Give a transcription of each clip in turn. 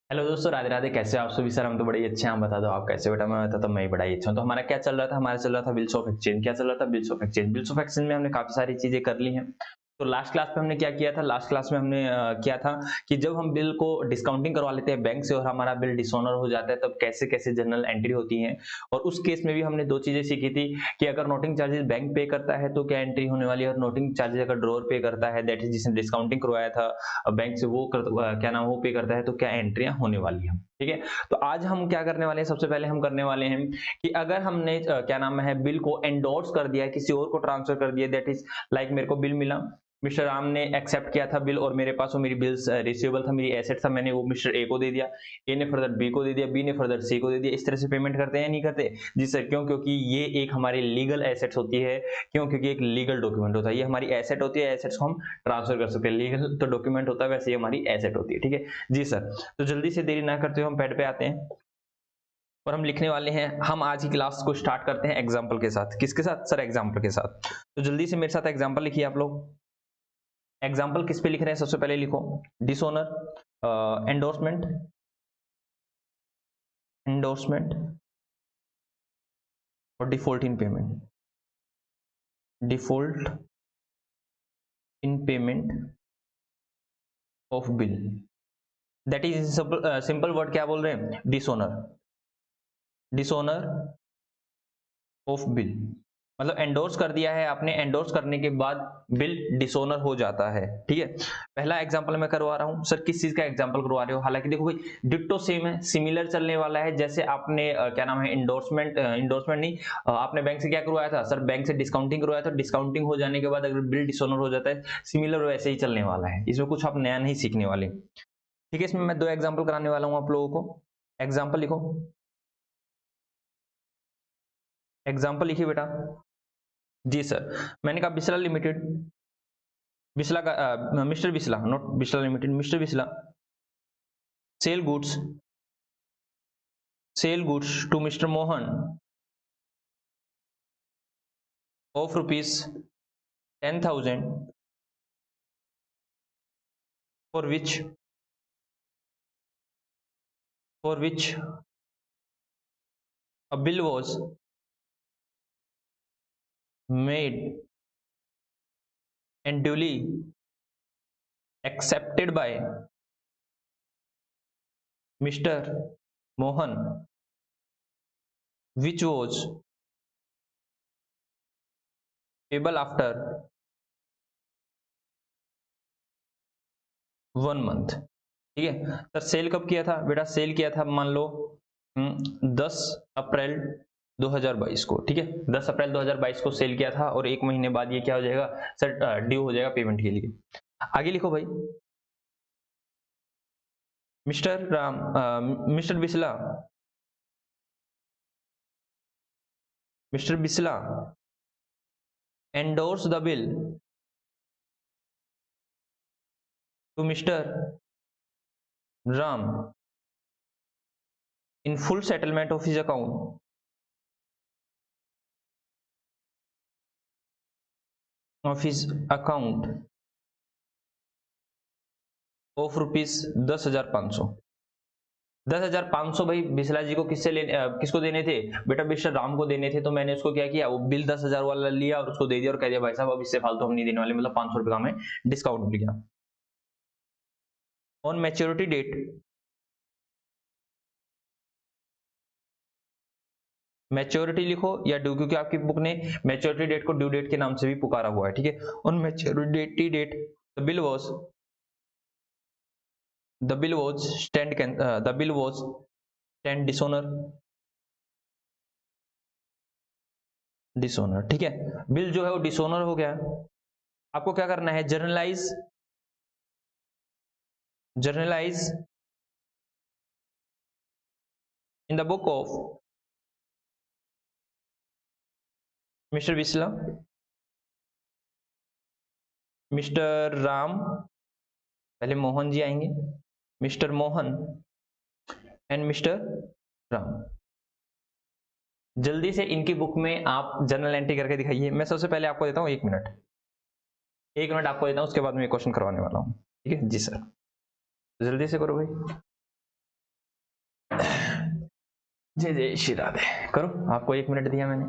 Hello दोस्तों, राधे राधे। कैसे हो आप सभी? सर हम तो बड़े ही अच्छे हैं। आप बता दो आप कैसे हो? बेटा मैं बताता हूँ, मैं ही बड़ा ही अच्छा हूँ। तो हमारा क्या चल रहा था? हमारा चल रहा था बिल्स ऑफ एक्सचेंज। क्या चल रहा था? Bills of exchange. Bills of exchange में हमने काफी सारी चीजें कर ली हैं। तो लास्ट क्लास में हमने क्या किया था? लास्ट क्लास में हमने किया था कि जब हम बिल को डिस्काउंटिंग करवा लेते हैं बैंक से और हमारा बिल डिसऑनर हो जाता है, तब कैसे कैसे जनरल एंट्री होती है। और उस केस में भी हमने दो चीजें सीखी थी कि अगर नोटिंग चार्जेस बैंक पे करता है तो क्या एंट्री होने वाली है, और नोटिंग चार्जेस अगर ड्रॉअर पे करता है, दैट इज जिसने डिस्काउंटिंग करवाया था बैंक से, क्या नाम वो पे करता है, तो क्या एंट्रियां होने वाली है। ठीक है। तो आज हम क्या करने वाले हैं? सबसे पहले हम करने वाले हैं कि अगर हमने क्या नाम है बिल को एंडोर्स कर दिया है, किसी और को ट्रांसफर कर दिया, दैट इज लाइक मेरे को बिल मिला, मिस्टर राम ने एक्सेप्ट किया था बिल और मेरे पास वो मेरी बिल्स रिसीवेबल था, मेरी एसेट था, मैंने वो मिस्टर ए को दे दिया, ए ने फर्दर बी को दे दिया, बी ने फर्दर सी को दे दिया। इस तरह से पेमेंट करते हैं या नहीं करते? जी सर। क्यों? क्योंकि ये एक हमारी लीगल एसेट्स होती है। क्यों? क्योंकि एक लीगल डॉक्यूमेंट होता है। ये हमारी एसेट होती है, एसेट्स को हम ट्रांसफर कर सकते हैं। लीगल तो डॉक्यूमेंट होता है, वैसे ही हमारी एसेट होती है। ठीक है जी सर। तो जल्दी से देरी ना करते हुए हम पैड पे आते हैं और हम लिखने वाले हैं। हम आज की क्लास को स्टार्ट करते हैं एग्जाम्पल के साथ। किसके साथ सर? एग्जाम्पल के साथ। तो जल्दी से मेरे साथ एग्जाम्पल लिखिए आप लोग। एग्जाम्पल किस पे लिख रहे हैं? सबसे पहले लिखो डिसओनर, एंडोर्समेंट, एंडोर्समेंट और default in payment, default in payment of bill. That is simple word क्या बोल रहे हैं? Dishonour, dishonour of bill. मतलब एंडोर्स कर दिया है आपने, एंडोर्स करने के बाद बिल डिसोनर हो जाता है। ठीक है। पहला एग्जांपल मैं करवा रहा हूं। सर किस चीज का एग्जांपल करवा रहे हो? हालांकि देखो भाई डिट्टो सेम है, सिमिलर चलने वाला है। जैसे आपने क्या नाम है इंडोर्समेंट नहीं, आपने बैंक से क्या करवाया था? सर बैंक से डिस्काउंटिंग करवाया था। डिस्काउंटिंग हो जाने के बाद अगर बिल डिसोनर हो जाता है, सिमिलर वैसे ही चलने वाला है। इसमें कुछ आप नया नहीं सीखने वाले। ठीक है। इसमें मैं दो एग्जाम्पल कराने वाला हूँ आप लोगों को। एग्जाम्पल लिखो, एग्जाम्पल लिखिए बेटा। जी सर। मैंने कहा बिस्ला लिमिटेड, बिस्ला का mister Bisla, not Bisla limited, mister Bisla sell goods, sell goods to mister Mohan of rupees 10,000 for which, for which a bill was made and duly accepted by Mr. Mohan, which was payable after 1 month। ठीक है sir. Cell कब किया था बेटा? Cell किया था मान लो 10 अप्रैल 2022 को। ठीक है, 10 अप्रैल 2022 को सेल किया था और एक महीने बाद ये क्या हो जाएगा सर? ड्यू हो जाएगा पेमेंट के लिए। आगे लिखो भाई। Mister Ram, mister Bisla, mister Bisla endorse the bill to mister Ram in full settlement of his account of his account of rupees 10,500। 10,500 भाई बिस्ला जी को किसको देने थे बेटा? मिस्टर राम को देने थे। तो मैंने उसको क्या किया, वो बिल 10,000 वाला लिया और उसको दे दिया और कह दिया भाई साहब अब इससे फालतू हम नहीं देने वाले, मतलब 500 रुपए का हमें डिस्काउंट मिल गया। ऑन मैच्योरिटी डेट, मैच्योरिटी लिखो या ड्यू, क्योंकि आपकी बुक ने मैच्योरिटी डेट को ड्यू डेट के नाम से भी पुकारा हुआ है। ठीक है। On maturity date the bill was, the bill was stand, the bill was stand dishonour, dishonour. ठीक है। बिल जो है वो डिसोनर हो गया। आपको क्या करना है? Generalized, generalized in the book of mister Bisla, mister Ram, पहले मोहन जी आएंगे, mister Mohan and mister Ram. जल्दी से इनकी बुक में आप जर्नल एंट्री करके दिखाइए। मैं सबसे पहले आपको देता हूँ 1 मिनट, 1 मिनट आपको देता हूँ, उसके बाद मैं क्वेश्चन करवाने वाला हूँ। ठीक है जी सर। जल्दी से करो भाई। जय जय श्री राधे। करो, आपको 1 मिनट दिया मैंने।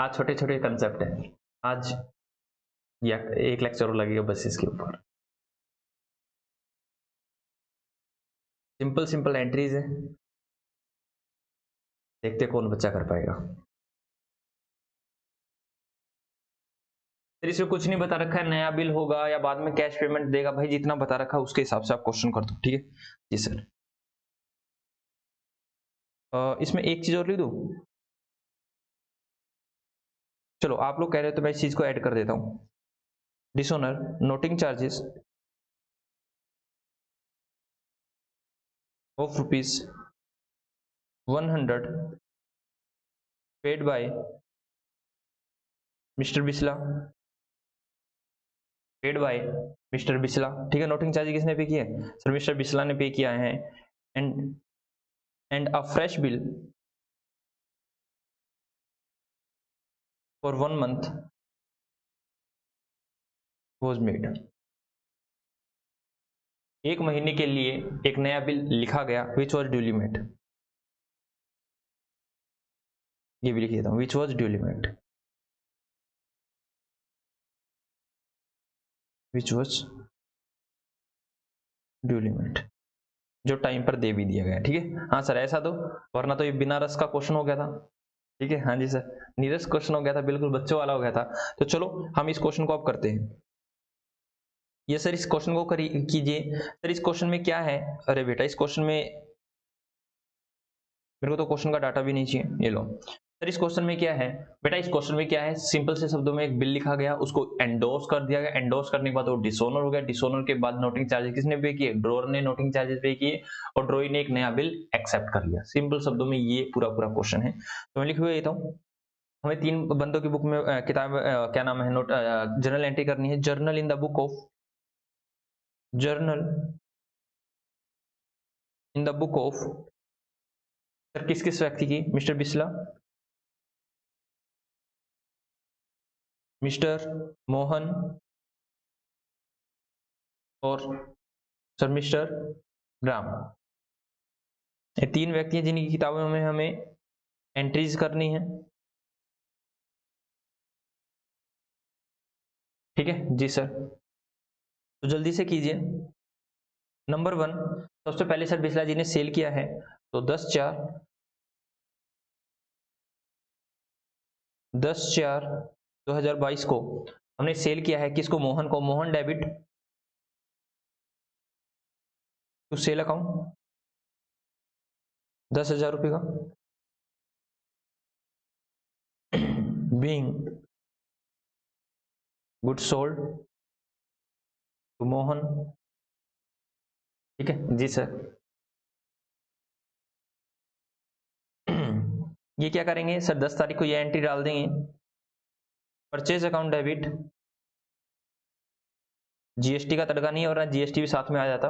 आज छोटे छोटे कंसेप्ट है, आज या एक लेक्चर और लगेगा बस इसके ऊपर। सिंपल सिंपल एंट्रीज है, देखते कौन बच्चा कर पाएगा। फिर इसमें कुछ नहीं बता रखा है, नया बिल होगा या बाद में कैश पेमेंट देगा, भाई जितना बता रखा है उसके हिसाब से आप क्वेश्चन कर दो, ठीक है जी सर। इसमें एक चीज और लिख दूं, चलो आप लोग कह रहे हो तो मैं इस चीज को ऐड कर देता हूं। Dishonour noting charges of ₹100 paid by mister Bisla, paid by mister Bisla, ठीक है। नोटिंग चार्ज किसने पे किया है सर, मिस्टर बिस्ला ने पे किया है। And a fresh bill for 1 month was made, 1 महीने के लिए एक नया बिल लिखा गया, विच वॉज ड्यूली मेड, ये भी लिख देता हूं, which was duly made, which was duly made, जो टाइम पर दे भी दिया गया, ठीक है। हाँ सर ऐसा दो, वरना तो ये बिना रस का क्वेश्चन हो गया था, ठीक है। हाँ जी सर, नीरस क्वेश्चन हो गया था, बिल्कुल बच्चों वाला हो गया था। तो चलो हम इस क्वेश्चन को अब करते हैं। ये सर इस क्वेश्चन को कीजिए। सर इस क्वेश्चन में क्या है, अरे बेटा इस क्वेश्चन में मेरे को तो क्वेश्चन का डाटा भी नहीं चाहिए, ये लो। सर इस क्वेश्चन में क्या है बेटा, इस क्वेश्चन में क्या है, सिंपल से शब्दों में एक बिल लिखा गया, उसको एंडोर्स कर दिया गया, एंडोर्स करने के बाद वो डिसऑनर हो गया, डिसऑनर के बाद नोटिंग चार्जेस किसने पे किए, ड्रोअर ने नोटिंग चार्जेस पे किए, और ड्रोई ने एक नया बिल एक्सेप्ट कर लिया। सिंपल शब्दों में ये पूरा पूरा क्वेश्चन है। तो मैं लिख देता हूँ, हमें 3 बंदों की बुक में किताब क्या नाम है, नोट जर्नल एंट्री करनी है। Journal in the book of, journal in the book of, sir किस किस व्यक्ति की, मिस्टर बिस्ला, मिस्टर मोहन और सर मिस्टर ग्राम, ये 3 व्यक्ति हैं जिनकी किताबों में हमें एंट्रीज करनी है, ठीक है जी सर। तो जल्दी से कीजिए। नंबर 1, सबसे पहले सर बिस्ला जी ने सेल किया है, तो 10/4/2022 को हमने सेल किया है, किसको, मोहन को। Mohan debit to sale account 10,000 रुपये का, being good sold to Mohan, ठीक है जी सर। ये क्या करेंगे सर, 10 तारीख को ये एंट्री डाल देंगे, परचेज अकाउंट डेबिट, जीएसटी का तड़का नहीं, और जीएसटी भी साथ में आ जाता,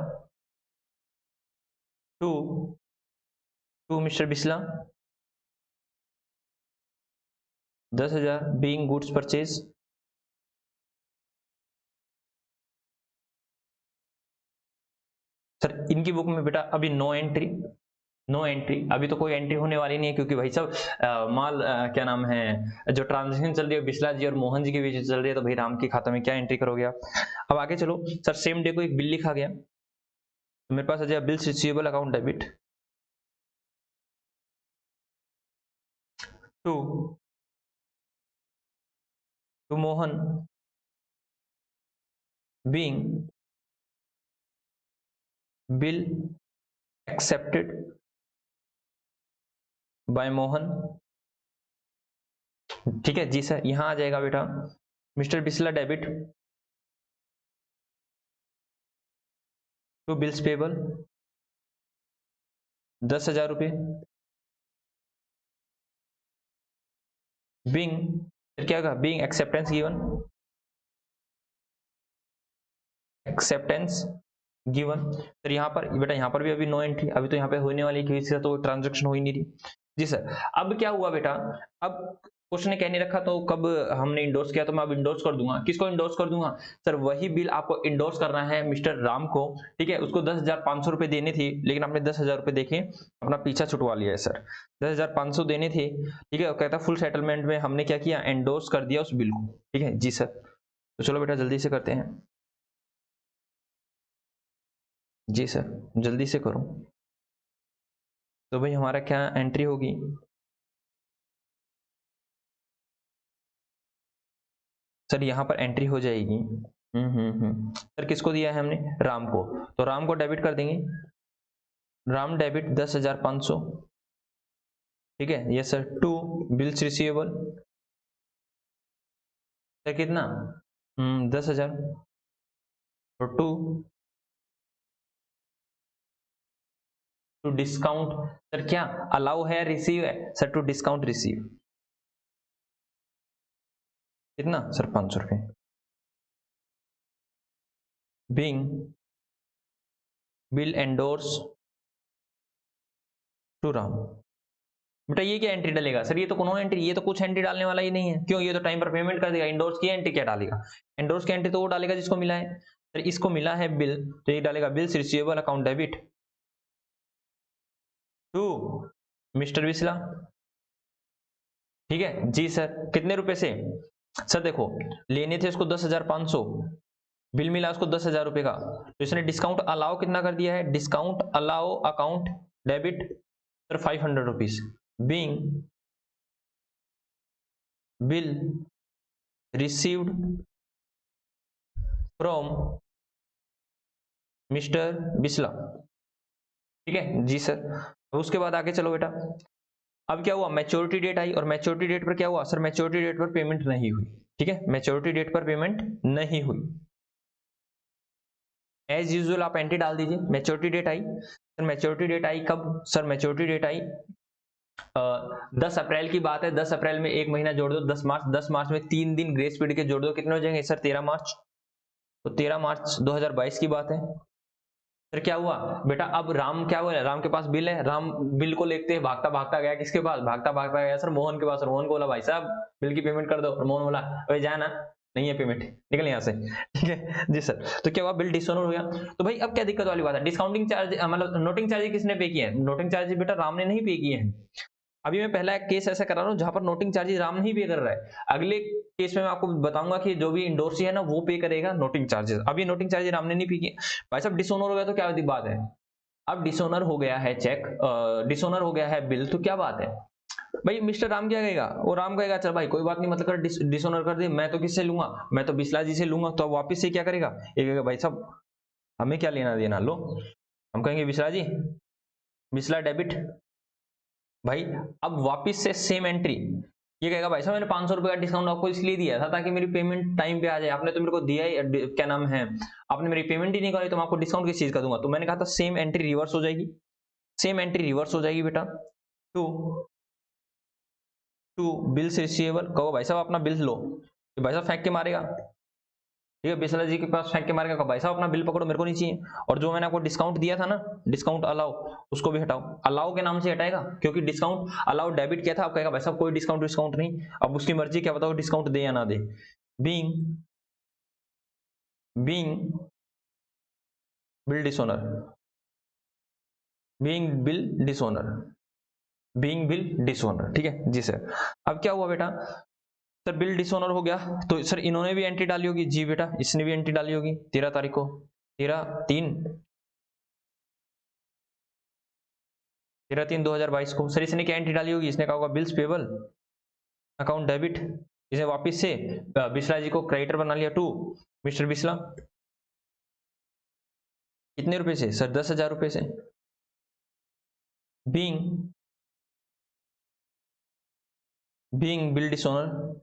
to mister Bisla 10,000 being goods purchase, sir इनकी बुक में बेटा अभी नो एंट्री, नो एंट्री, अभी तो कोई एंट्री होने वाली नहीं है, क्योंकि भाई सब माल क्या नाम है, जो ट्रांजेक्शन चल रही है बिस्ला जी और मोहन जी के बीच चल रही है, तो भाई राम के खाते में क्या एंट्री करोगे आप। अब आगे चलो सर, सेम डे को एक बिल लिखा गया, तो मेरे पास आ जाएगा bills receivable account debit to Mohan being bill accepted by Mohan, ठीक है जी सर। यहां आ जाएगा बेटा mister Bisla debit to bills payable 10,000 रुपये, बीइंग, क्या होगा, being acceptance given, acceptance given. Sir यहाँ पर बेटा, यहाँ पर भी अभी नो एंट्री, अभी तो यहाँ पे होने वाली किसी से तो ट्रांजैक्शन हो ही नहीं रही जी सर। अब क्या हुआ बेटा, अब क्वेश्चन ने कह नहीं रखा तो कब हमने इंडोर्स किया, तो मैं अब इंडोर्स कर दूंगा। किसको इंडोर्स कर दूंगा सर? वही बिल आपको इंडोर्स करना है मिस्टर राम को, ठीक है। उसको 10,500 रुपए देने थी, लेकिन आपने 10,000 रुपए देखे अपना पीछा छुटवा लिया है सर। 10,500 देने थे, ठीक है। कहता फुल सेटलमेंट में हमने क्या किया, एंडोर्स कर दिया उस बिल को, ठीक है जी सर। तो चलो बेटा जल्दी से करते हैं जी सर, जल्दी से करो। तो भाई हमारा क्या एंट्री होगी, सर यहाँ पर एंट्री हो जाएगी। सर किसको दिया है हमने? राम को। तो राम को डेबिट कर देंगे, राम डेबिट 10,500, ठीक है yes sir. To bills receivable, sir कितना? 10,000। और टू डिस्काउंट, सर क्या अलाउ है, रिसीव है सर? टू डिस्काउंट रिसीव, कितना सर? 500 रुपये। Being bill endorse to Ram, बेटा ये क्या एंट्री डालेगा सर? ये तो कोनो एंट्री, ये तो कुछ एंट्री डालने वाला ही नहीं है। क्यों? ये तो टाइम पर पेमेंट कर देगा। इंडोर्स की एंट्री क्या डालेगा? इंडोर्स की एंट्री तो वो डालेगा जिसको मिला है। सर इसको मिला है बिल, तो ये डालेगा bills receivable account debit to mister Bisla, ठीक है जी सर। कितने रुपए से? सर देखो लेने थे उसको 10,500, बिल मिला उसको 10,000 रुपए का, तो इसने डिस्काउंट अलाउ कितना कर दिया है? Discount allow account debit sir 500 rupees, being bill received from mister Bisla, ठीक है जी सर। अब उसके बाद आगे चलो बेटा। अब क्या हुआ, मैच्योरिटी डेट आई, और मैच्योरिटी डेट पर क्या हुआ सर? मैच्योरिटी डेट पर पेमेंट नहीं हुई, ठीक है। मैच्योरिटी डेट पर पेमेंट नहीं हुई। एज यूजुअल आप एंट्री डाल दीजिए। मैच्योरिटी डेट आई सर, मैच्योरिटी डेट आई कब सर? मैच्योरिटी डेट आई 10 अप्रैल की बात है। 10 अप्रैल में एक महीना जोड़ दो, 10 मार्च। 10 मार्च में 3 दिन ग्रेस पीरियड के जोड़ दो, कितने हो जाएंगे सर? 13 मार्च। तो 13 मार्च 2022 की बात है। फिर क्या हुआ बेटा? अब राम क्या हुआ, राम के पास बिल है, राम बिल को लेते भागता भागता गया किसके पास? भागता भागता गया सर मोहन के पास। और मोहन को बोला भाई साहब बिल की पेमेंट कर दो। और मोहन बोला अरे जा ना, नहीं है पेमेंट, निकल यहाँ से, ठीक है जी सर। तो क्या हुआ, बिल डिसऑनर हो गया। तो भाई अब क्या दिक्कत वाली बात है? डिस्काउंटिंग चार्ज मतलब नोटिंग चार्ज किसने पे किया है? नोटिंग चार्ज बेटा राम ने नहीं पे किए हैं। अभी मैं पहला एक केस ऐसा करा रहा हूँ जहां पर नोटिंग चार्जेस राम नहीं पे कर रहा है। अगले केस में मैं आपको बताऊंगा कि जो भी इंडोर्सी है ना वो पे करेगा नोटिंग चार्जेस। अभी नोटिंग चार्जेस राम ने नहीं पे किए। भाई साहब डिसऑनर हो गया तो क्या बात है? अब डिसऑनर हो गया है चेक, डिसऑनर हो गया है बिल, तो क्या बात है भाई? मिस्टर राम क्या कहेगा? वो राम कहेगा चल भाई कोई बात नहीं, मतलब कर डिसऑनर कर दे, मैं तो किससे लूंगा? मैं तो बिस्ला जी से लूंगा। तो अब वापिस से क्या करेगा? ये कहेगा भाई साहब हमें क्या लेना देना, लो। हम कहेंगे बिस्ला जी, बिस्ला डेबिट भाई। अब वापिस से सेम एंट्री, ये कहेगा भाई साहब मैंने 500 रुपए का डिस्काउंट आपको इसलिए दिया था ताकि मेरी पेमेंट टाइम पे आ जाए। आपने तो मेरे को दिया ही, क्या नाम है, आपने मेरी पेमेंट ही नहीं करी, तो मैं आपको डिस्काउंट किस चीज का दूंगा? तो मैंने कहा था सेम एंट्री रिवर्स हो जाएगी, सेम एंट्री रिवर्स हो जाएगी बेटा। टू टू बिल्स रिसीवेबल, कहो भाई साहब अपना बिल लो, तो भाई साहब फेंक के मारेगा, ठीक है। बिस्ला जी के पास फेंक के मारेगा, कहो भाई साहब अपना बिल पकड़ो मेरे को नहीं चाहिए। और जो मैंने आपको डिस्काउंट दिया था ना, डिस्काउंट अलाउ, उसको भी हटाओ। अलाउ के नाम से हटाएगा क्योंकि डिस्काउंट अलाउ डेबिट किया था। अब कहेगा भाई साहब कोई डिस्काउंट डिस्काउंट नहीं, अब उसकी मर्जी, क्या बताओ डिस्काउंट दे या ना दे। Being being bill dishonour, being bill dishonour, being bill dishonour, ठीक है जी सर। अब क्या हुआ बेटा सर? बिल डिसऑनर हो गया, तो सर इन्होंने भी एंट्री डाली होगी जी बेटा, इसने भी एंट्री डाली होगी 13 तारीख को, 13/3/2022 को। सर इसने क्या एंट्री डाली होगी? इसने कहा होगा बिल्स पेबल अकाउंट डेबिट, इसे वापस से बिस्ला जी को क्रेडिटर बना लिया टू मिस्टर बिस्ला। कितने रुपए से सर? 10,000 रुपए से। बीइंग बिल डिसऑनर,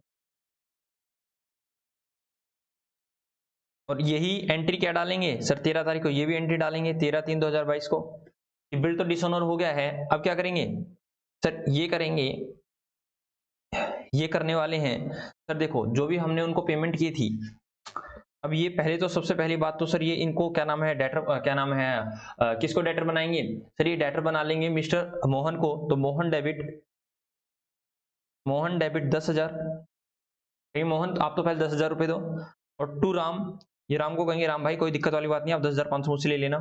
और यही एंट्री क्या डालेंगे सर? 13 तारीख को ये भी एंट्री डालेंगे, 13/3/2022 को। बिल तो डिसऑनर हो गया है, अब क्या करेंगे सर? ये करेंगे, ये करने वाले हैं सर। देखो जो भी हमने उनको पेमेंट की थी, अब ये पहले तो सबसे पहली बात तो सर ये इनको क्या नाम है, डेटर, क्या नाम है, किसको डेटर बनाएंगे सर? ये डेटर बना लेंगे मिस्टर मोहन को, तो मोहन डेबिट मोहन डेबिट 10,000। भाई मोहन आप तो पहले 10,000 रुपये दो। और टू राम, ये राम को कहेंगे राम भाई कोई दिक्कत वाली बात नहीं, आप 10,500 मुझसे ले लेना।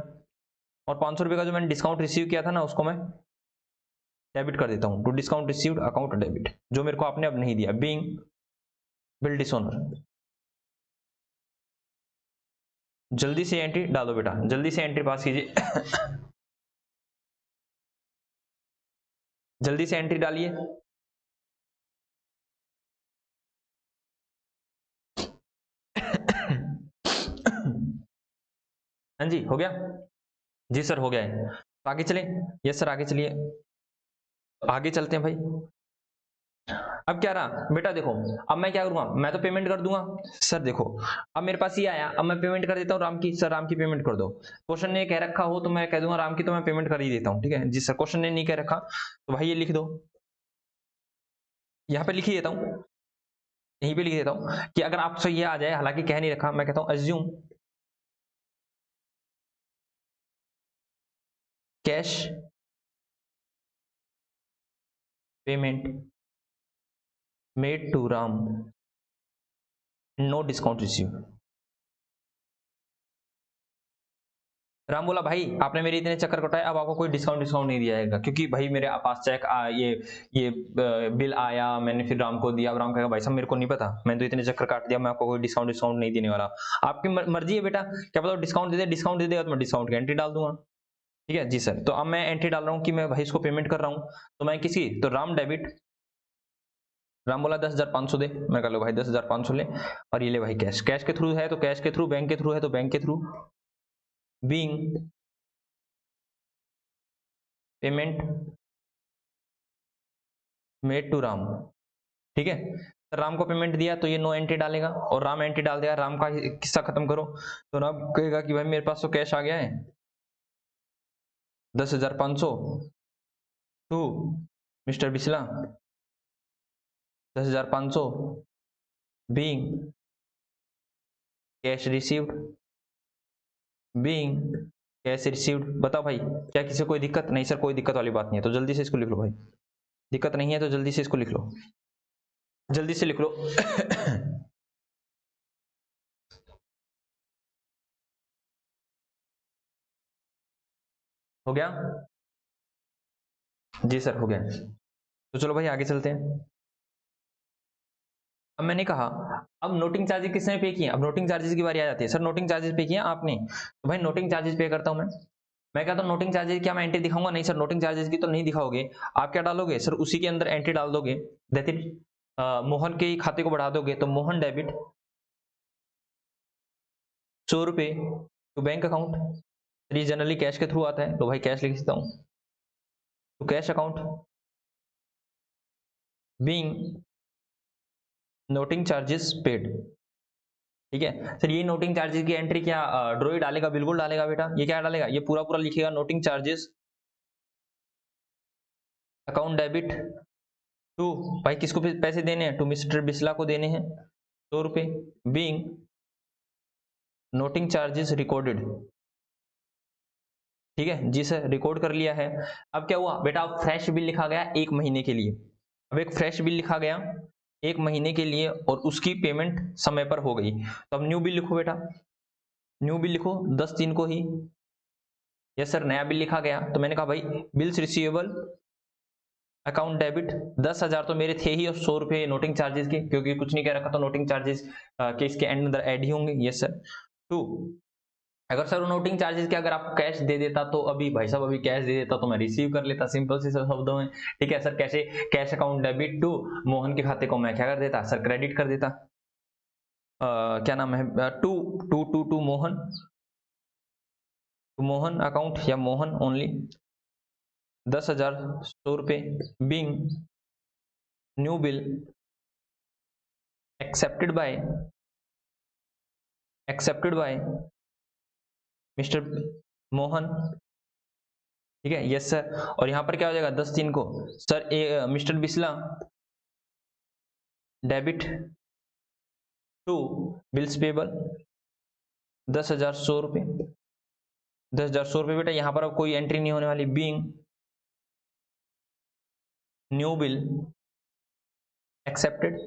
और 500 रुपये का जो मैंने डिस्काउंट रिसीव किया था ना, उसको मैं डेबिट कर देता हूँ। To discount received account debit, जो मेरे को आपने अब नहीं दिया, बीइंग बिल डिसऑनर। जल्दी से एंट्री डालो बेटा, जल्दी से एंट्री पास कीजिए। जल्दी से एंट्री डालिए। हाँ जी हो गया। जी सर हो गया है। तो आगे चलें। यस सर आगे चलिए। आगे चलते हैं भाई। अब क्या रहा बेटा, देखो अब मैं क्या करूंगा, मैं तो पेमेंट कर दूंगा। सर देखो अब मेरे पास ये आया, अब मैं पेमेंट कर देता हूँ राम की। सर राम की पेमेंट कर दो। क्वेश्चन ने कह रखा हो तो मैं कह दूंगा राम की, तो मैं पेमेंट कर ही देता हूँ। ठीक है जी सर। क्वेश्चन ने नहीं कह रखा तो भाई ये लिख दो, यहाँ पे लिख ही देता हूँ, यहीं पे लिख देता हूँ कि अगर आपसे ये आ जाए, हालांकि कह नहीं रखा, मैं कहता हूँ assume cash payment made to Ram, no discount receive. Ram बोला भाई आपने मेरे इतने चक्कर कटाए, अब आपको कोई डिस्काउंट नहीं दिया जाएगा, क्योंकि भाई मेरे पास चेक ये बिल आया, मैंने फिर राम को दिया। अब राम कहेगा भाई साहब मेरे को नहीं पता, मैंने तो इतने चक्कर काट दिया, मैं आपको कोई डिस्काउंट नहीं देने वाला। आपकी मर्जी है बेटा, क्या पता डिस्काउंट दे देगा तो मैं डिस्काउंट की एंट्री डाल दूंगा। ठीक है जी सर। तो अब मैं एंट्री डाल रहा हूँ कि मैं भाई इसको पेमेंट कर रहा हूँ, तो मैं किसी, तो राम डेबिट, राम बोला 10,500 दे, मैं कह लो भाई 10,500 ले, और ये ले भाई कैश, कैश के थ्रू है तो कैश के थ्रू, बैंक के थ्रू है तो बैंक के through, being payment made to Ram. ठीक है। तो राम को पेमेंट दिया तो ये नो एंट्री डालेगा, और राम एंट्री डाल देगा, राम का किस्सा खत्म करो। तो राम कहेगा कि भाई मेरे पास तो कैश आ गया है 10,500 to mister Bisla, 10,500 being cash received, being cash received. बताओ भाई क्या किसी को कोई दिक्कत? नहीं सर कोई दिक्कत वाली बात नहीं है, तो जल्दी से इसको लिख लो भाई। दिक्कत नहीं है तो जल्दी से इसको लिख लो, जल्दी से लिख लो। हो गया जी सर हो गया। तो चलो भाई आगे चलते हैं। अब मैंने कहा अब नोटिंग चार्जेस किसने पे किए, अब नोटिंग चार्जेस की बारी आ जाती है। सर नोटिंग चार्जेस पे किए आपने, तो भाई नोटिंग चार्जेस पे करता हूं मैं कहता हूं नोटिंग चार्जेस, क्या मैं एंट्री दिखाऊंगा? नहीं सर नोटिंग चार्जेस की तो नहीं दिखाओगे। आप क्या डालोगे सर, उसी के अंदर एंट्री डाल दोगे, दैट इज मोहन के खाते को बढ़ा दोगे, तो मोहन डेबिट 100 रुपए टू बैंक अकाउंट। ये जनरली कैश के थ्रू आता है, तो भाई कैश लिख देता हूँ, तो cash account being noting charges paid. ठीक है सर। ये नोटिंग चार्जेस की एंट्री क्या ड्रॉई डालेगा? बिल्कुल डालेगा बेटा। ये क्या डालेगा, ये पूरा पूरा लिखेगा, noting charges account debit to, भाई किसको पैसे देने हैं? टू मिस्टर बिस्ला को देने हैं 100 रुपए, बीइंग नोटिंग चार्जेस रिकॉर्डेड। ठीक है जी सर रिकॉर्ड कर लिया है। अब क्या हुआ बेटा, अब फ्रेश बिल लिखा गया 1 महीने के लिए। अब एक फ्रेश बिल लिखा गया 1 महीने के लिए, और उसकी पेमेंट समय पर हो गई, तो अब न्यू बिल लिखो बेटा, न्यू बिल लिखो 10/3 को ही। यस सर नया बिल लिखा गया, तो मैंने कहा भाई बिल्स रिसीवेबल अकाउंट डेबिट 10,000 तो मेरे थे ही, और 100 रुपए नोटिंग चार्जेस के, क्योंकि कुछ नहीं कह रखा तो नोटिंग चार्जेस के इसके एंड अंदर ऐड ही होंगे। Yes sir. टू, अगर सर नोटिंग चार्जेस के अगर आप कैश दे देता, तो अभी भाई साहब अभी कैश दे देता तो मैं रिसीव कर लेता, सिंपल से शब्दों में। ठीक है सर, कैसे cash account debit to Mohan के खाते को मैं क्या कर देता सर, क्रेडिट कर देता। क्या नाम है, to to to to Mohan, to Mohan account, या मोहन ओनली 10,000 100 रुपए, being new bill accepted by mister Mohan. ठीक है यस सर। और यहां पर क्या हो जाएगा 10/3 को sir, mister Bisla debit to bills payable 10,100 रुपए, 10,100 रुपए बेटा। यहां पर अब कोई एंट्री नहीं होने वाली, being new bill accepted,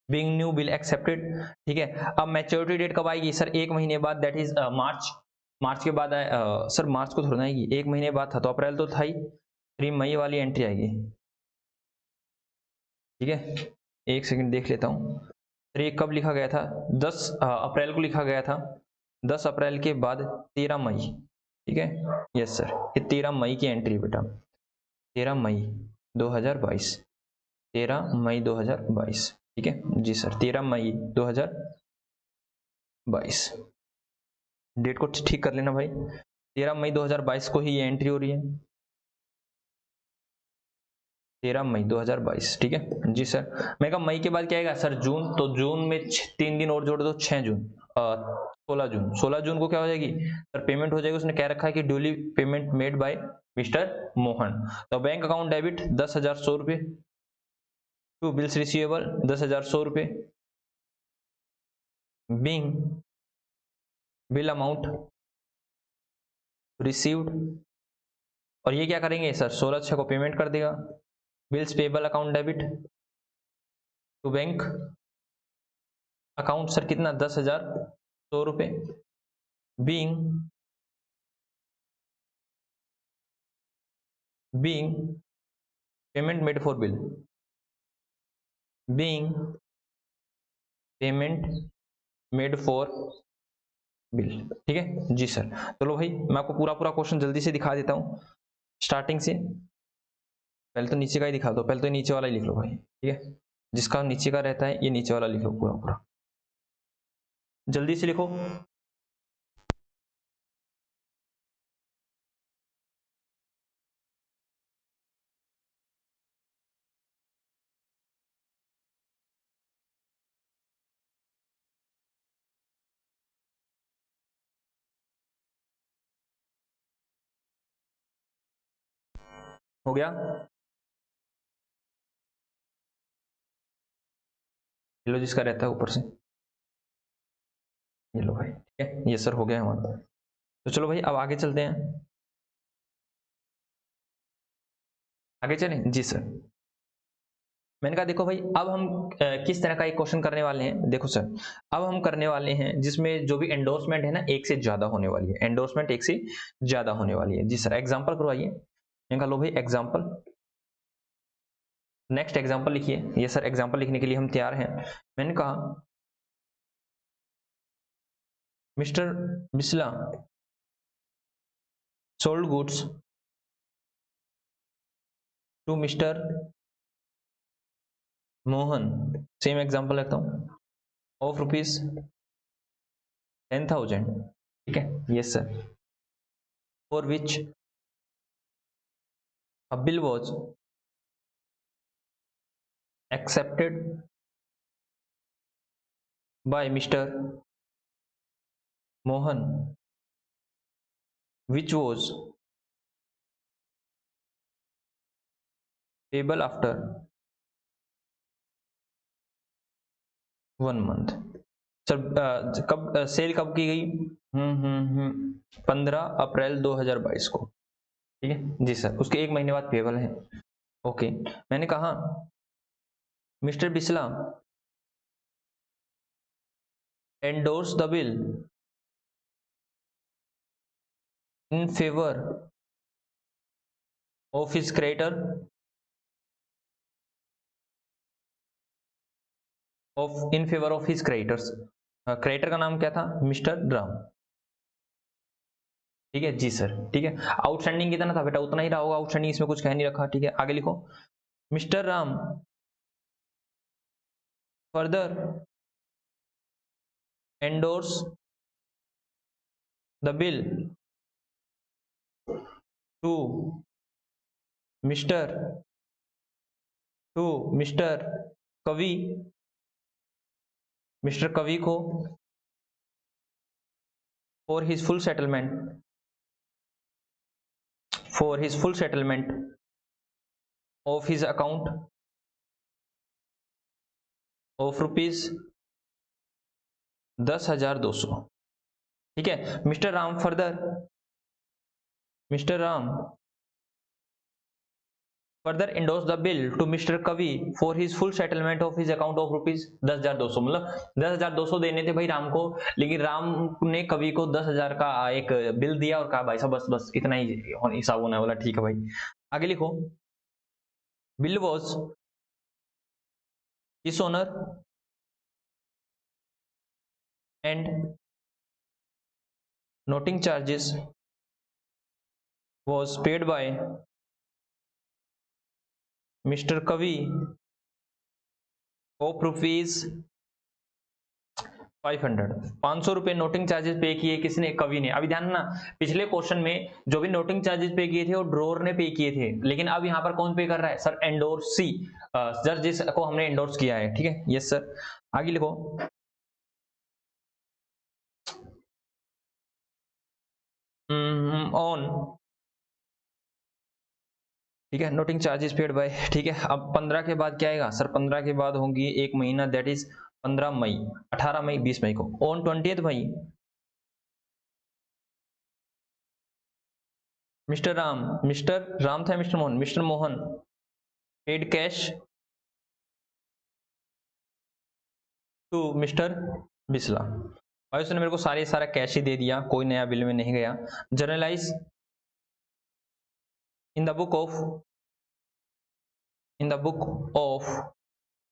being new bill accepted. ठीक है, अब मैच्योरिटी डेट कब आएगी सर? एक महीने बाद, दैट इज मार्च। मार्च के बाद सर मार्च को थोड़ा आएगी, एक महीने बाद था तो अप्रैल तो था ही, 3 मई वाली एंट्री आएगी। ठीक है, एक सेकंड देख लेता हूँ। सर ये कब लिखा गया था? 10 अप्रैल को लिखा गया था। 10 अप्रैल के बाद 13 मई। ठीक है, यस सर, ये 13 मई की एंट्री बेटा, 13 मई 2022, 13 मई 2022। ठीक है जी सर, 13 मई 2022। डेट को ठीक कर लेना भाई, 13 मई 2022 को ही ये एंट्री हो रही है, 13 मई 2022। ठीक है जी सर। मैं कहा मई के बाद क्या आएगा सर? जून। तो जून में 3 दिन और जोड़ दो, 6 जून, 16 जून। 16 जून को क्या हो जाएगी सर? पेमेंट हो जाएगी। उसने क्या रखा है कि duly payment made bye mister Mohan. तो बैंक अकाउंट डेबिट 10,100 रुपये, टू बिल्स रिसीवेबल 10,100 रुपये, बीइंग बिल अमाउंट रिसीव्ड। और ये क्या करेंगे सर? 16/6 को पेमेंट कर देगा। Bills payable account debit to bank account sir कितना? 10,100 रुपये, being payment made for bill, being payment made for bill. ठीक है जी सर। चलो भाई मैं आपको पूरा पूरा क्वेश्चन जल्दी से दिखा देता हूँ स्टार्टिंग से। पहले तो नीचे का ही दिखा दो, पहले तो नीचे वाला ही लिख लो भाई। ठीक है, जिसका नीचे का रहता है ये नीचे वाला लिख लो पूरा पूरा, जल्दी से लिखो। हो गया? ये लो जिसका रहता है ऊपर से, ये लो भाई। ठीक है, ये सर हो गया हमारा। तो चलो भाई अब आगे चलते हैं, आगे चलें जी सर। मैंने कहा देखो भाई अब हम किस तरह का एक क्वेश्चन करने वाले हैं। देखो सर, अब हम करने वाले हैं जिसमें जो भी एंडोर्समेंट है ना, एक से ज्यादा होने वाली है। एंडोर्समेंट एक से ज्यादा होने वाली है जी सर। एग्जांपल करवाइए। मैंने कहा लो भाई एग्जांपल, नेक्स्ट एग्जांपल लिखिए। ये सर एग्जांपल लिखने के लिए हम तैयार हैं। मैंने कहा mister Bisla sold goods to mister Mohan, same example लेता हूं, ऑफ रुपीज 10,000। ठीक है yes sir, for which a bill was accepted by Mr. Mohan, which was payable after 1 month। Sir कब सेल कब की गई? 15 अप्रैल 2022 को। ठीक है जी सर, उसके 1 महीने बाद पेबल है। ओके, मैंने कहा mister Bisla endorse the bill in favour of his creditor of in favour of his creditors. Creditor का नाम क्या था? मिस्टर राम। ठीक है जी सर। ठीक है, आउटस्टैंडिंग कितना था बेटा? उतना ही रहा होगा आउटस्टैंडिंग, इसमें कुछ कह नहीं रखा। ठीक है आगे लिखो। Mister Ram further endorse the bill to mister mister Kavi, mister Kavi को for his full settlement, for his full settlement of his account of rupees 10,200। ठीक है, mister Ram further, mister Ram further endorse the bill to mister Kavi for his full settlement of his account of rupees 10,200, मतलब 10,200 देने थे भाई राम को, लेकिन राम ने कवि को 10,000 का एक बिल दिया और कहा भाई साहब बस बस इतना ही हिसाब होना है। बोला ठीक है भाई। आगे लिखो, बिल वॉज इस owner and noting charges was paid by Mr. Kavi of rupees 500, 500 रुपए नोटिंग चार्जेस पे किए किसने? कवि ने। अभी ध्यान ना, पिछले क्वेश्चन में जो भी नोटिंग चार्जेस पे किए थे वो ड्रोअर ने पे किए थे, लेकिन अब यहाँ पर कौन पे कर रहा है? सर एंडोर्सी, सर जिसको हमने एंडोर्स किया है। ठीक है, यस सर। आगे लिखो, ऑन, ठीक है, नोटिंग चार्जेस पेड बाय। ठीक है, अब 15 के बाद क्या आएगा? सर 15 के बाद होंगी एक महीना, दैट इज 15 मई, 18 मई, 20 मई को। On 20th May mister Ram था mister Mohan paid cash to mister Bisla. भाई उसने मेरे को सारा कैश ही दे दिया, कोई नया बिल में नहीं गया। Generalized in the book of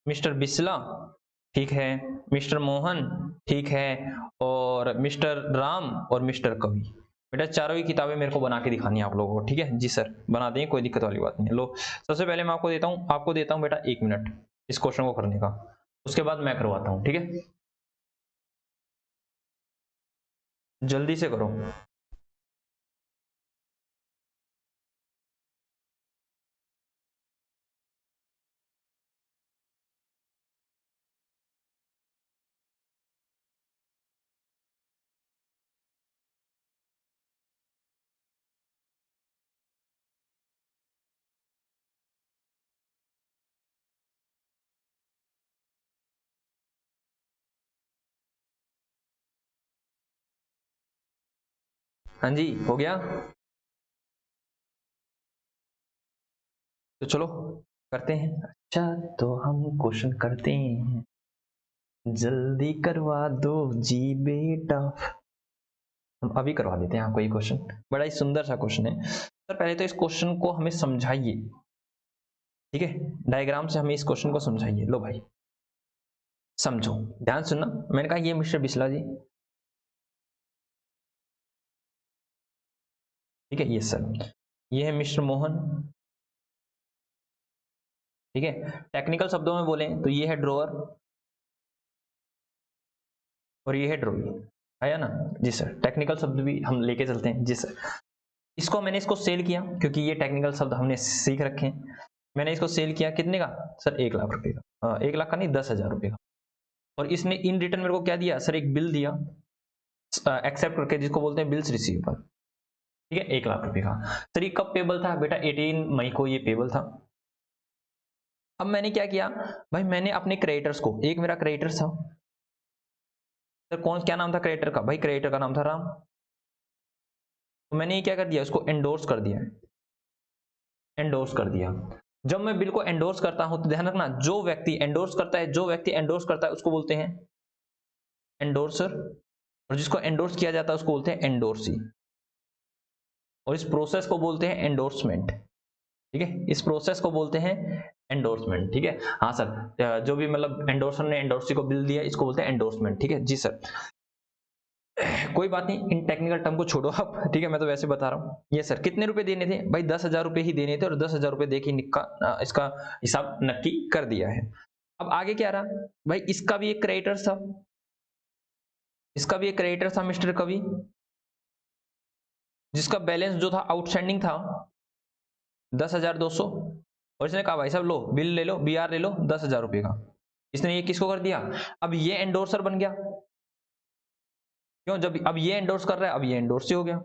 mister Bisla, ठीक है, मिस्टर मोहन, ठीक है, और मिस्टर राम और मिस्टर कवि। बेटा चारों ही किताबें मेरे को बना के दिखानी है आप लोगों को। ठीक है जी सर, बना दें, कोई दिक्कत वाली बात नहीं है। लो सबसे पहले मैं आपको देता हूं बेटा 1 मिनट इस क्वेश्चन को करने का, उसके बाद मैं करवाता हूं। ठीक है, जल्दी से करो। हाँ जी, हो गया? तो चलो करते हैं। अच्छा तो हम क्वेश्चन करते हैं, जल्दी करवा दो जी बेटा। हम अभी करवा देते हैं आपको ये क्वेश्चन, बड़ा ही सुंदर सा क्वेश्चन है। सर पहले तो इस क्वेश्चन को हमें समझाइए, ठीक है, डायग्राम से हमें इस क्वेश्चन को समझाइए। लो भाई समझो, ध्यान सुनना। मैंने कहा ये मिस्टर बिस्ला जी, ठीक है, ये सर, ये है मिस्टर मोहन, ठीक है। टेक्निकल शब्दों में बोलें तो ये है ड्रॉअर और ये है ड्रॉई, आया ना? जी सर, टेक्निकल शब्द भी हम लेके चलते हैं। जी सर, मैंने इसको सेल किया क्योंकि ये टेक्निकल शब्द हमने सीख रखे हैं। मैंने इसको सेल किया कितने का? सर 1 लाख रुपए का। 1 लाख का नहीं, 10,000 रुपए का। और इसने इन रिटर्न मेरे को क्या दिया? सर एक बिल दिया एक्सेप्ट करके, जिसको बोलते हैं बिल्स रिसीवेबल, ठीक है, 1 लाख रुपए का। सर ये कब पेबल था? बेटा 18 मई को ये पेबल था। अब मैंने क्या किया भाई, मैंने अपने क्रेडिटर्स को, एक मेरा क्रेडिटर था सर, क्या नाम था क्रेडिटर का? भाई क्रेडिटर का नाम था राम। तो मैंने ये क्या कर दिया, उसको एंडोर्स कर दिया, एंडोर्स कर दिया। जब मैं बिल को एंडोर्स करता हूं तो ध्यान रखना, जो व्यक्ति एंडोर्स करता है उसको बोलते हैं एंडोर्सर, और जिसको एंडोर्स किया जाता है उसको बोलते हैं एंडोर्सी, और इस प्रोसेस को बोलते हैं एंडोर्समेंट। ठीक है, इस प्रोसेस को बोलते हैं एंडोर्समेंट। ठीक है, हाँ सर, जो भी मतलब एंडोर्सर ने एंडोर्सी को बिल दिया इसको बोलते हैं एंडोर्समेंट। ठीक है जी सर, कोई बात नहीं, इन टेक्निकल टर्म को छोड़ो आप, ठीक है, मैं तो वैसे बता रहा हूँ। ये सर कितने रुपए देने थे? भाई 10,000 रुपए ही देने थे, और 10,000 रुपए देके इसका हिसाब नक्की कर दिया है। अब आगे क्या रहा भाई, इसका भी एक क्रेडिटर था, मिस्टर कवि, जिसका बैलेंस जो था आउटस्टैंडिंग था 10,200, और इसने कहा भाई साहब लो बिल ले लो, BR ले लो 10,000 रुपए का। इसने ये किसको कर दिया? अब ये एंडोर्सर बन गया, क्यों? जब अब ये एंडोर्स कर रहा है, अब ये एंडोर्स हो गया।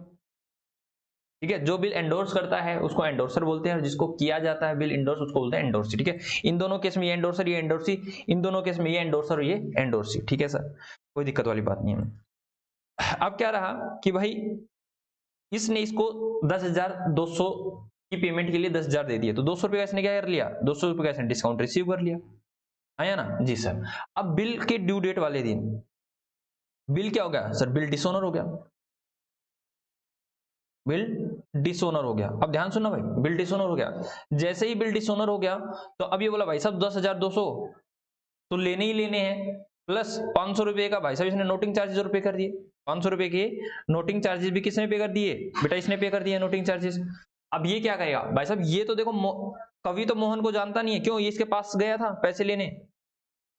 ठीक है, जो बिल एंडोर्स करता है उसको एंडोर्सर बोलते हैं, और जिसको किया जाता है बिल एंडोर्स उसको बोलते हैं एंडोर्सी। ठीक है, इन दोनों केस में ये एंडोर्सर ये एंडोर्सी, इन दोनों केस में ये एंडोर्सर और ये एंडोर्सी। ठीक है सर, कोई दिक्कत वाली बात नहीं है। अब क्या रहा कि भाई इसने इसको 10,200 की पेमेंट के लिए 10,000 दे दिए, तो 200 रुपये का इसने क्या कर लिया, 200 रुपये का इसने डिस्काउंट रिसीव कर लिया, आया ना जी सर। अब बिल के ड्यू डेट वाले दिन बिल क्या हो गया सर, बिल डिसऑनर हो गया, बिल डिसऑनर हो गया। अब ध्यान सुनना भाई, बिल डिसऑनर हो गया, जैसे ही बिल डिसऑनर हो गया तो अब ये बोला भाई साहब 10,200 तो लेने ही लेने हैं, प्लस 500 रुपए का भाई साहब इसने नोटिंग चार्जेस और पे कर दिए, 500 रुपए के नोटिंग चार्जेस भी किसने पे कर दिए, बेटा इसने पे कर दिए नोटिंग चार्जेस। अब ये क्या करेगा भाई साहब, ये तो देखो कवि तो मोहन को जानता नहीं है, क्यों, ये इसके पास गया था पैसे लेने,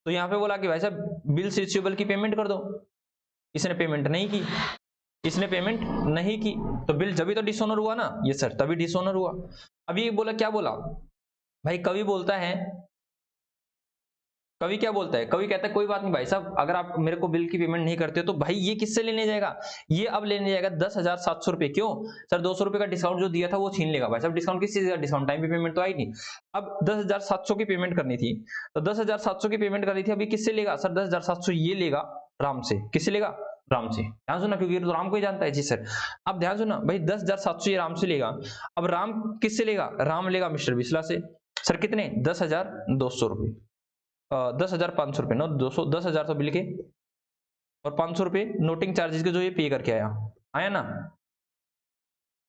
तो यहाँ पे बोला कि भाई साहब बिल्स रिसीवेबल की पेमेंट कर दो, इसने पेमेंट नहीं की, इसने पेमेंट नहीं की, तो बिल जब भी तो डिसऑनर हुआ ना, ये सर तभी डिसऑनर हुआ। अब ये बोला, क्या बोला भाई, कवि बोलता है, कवि क्या बोलता है, कवि कहता है कोई बात नहीं भाई साहब, अगर आप मेरे को बिल की पेमेंट नहीं करते तो भाई ये किससे लेने जाएगा, ये अब लेने जाएगा 10,700 रुपए, क्यों सर 200 रुपए का डिस्काउंट जो दिया था वो छीन लेगा, भाई साहब डिस्काउंट किस चीज का, डिस्काउंट टाइम पे पेमेंट तो आई नहीं, अब 10,700 की पेमेंट करनी थी, तो 10,700 की पेमेंट करनी थी, अभी किससे लेगा सर, 10,700 ये लेगा राम से, किससे लेगा, राम से, ध्यान सुनना क्योंकि तो राम को ही जानता है जी सर। अब ध्यान सुनना भाई, 10,700 ये राम से लेगा, अब राम किससे लेगा, राम लेगा मिस्टर बिस्ला से, सर कितने 10,200 रुपए, 10,500 रुपए, नो 200, 10,000 तो बिल के और 500 रुपए नोटिंग चार्जेस के जो ये पे करके आया, आया ना,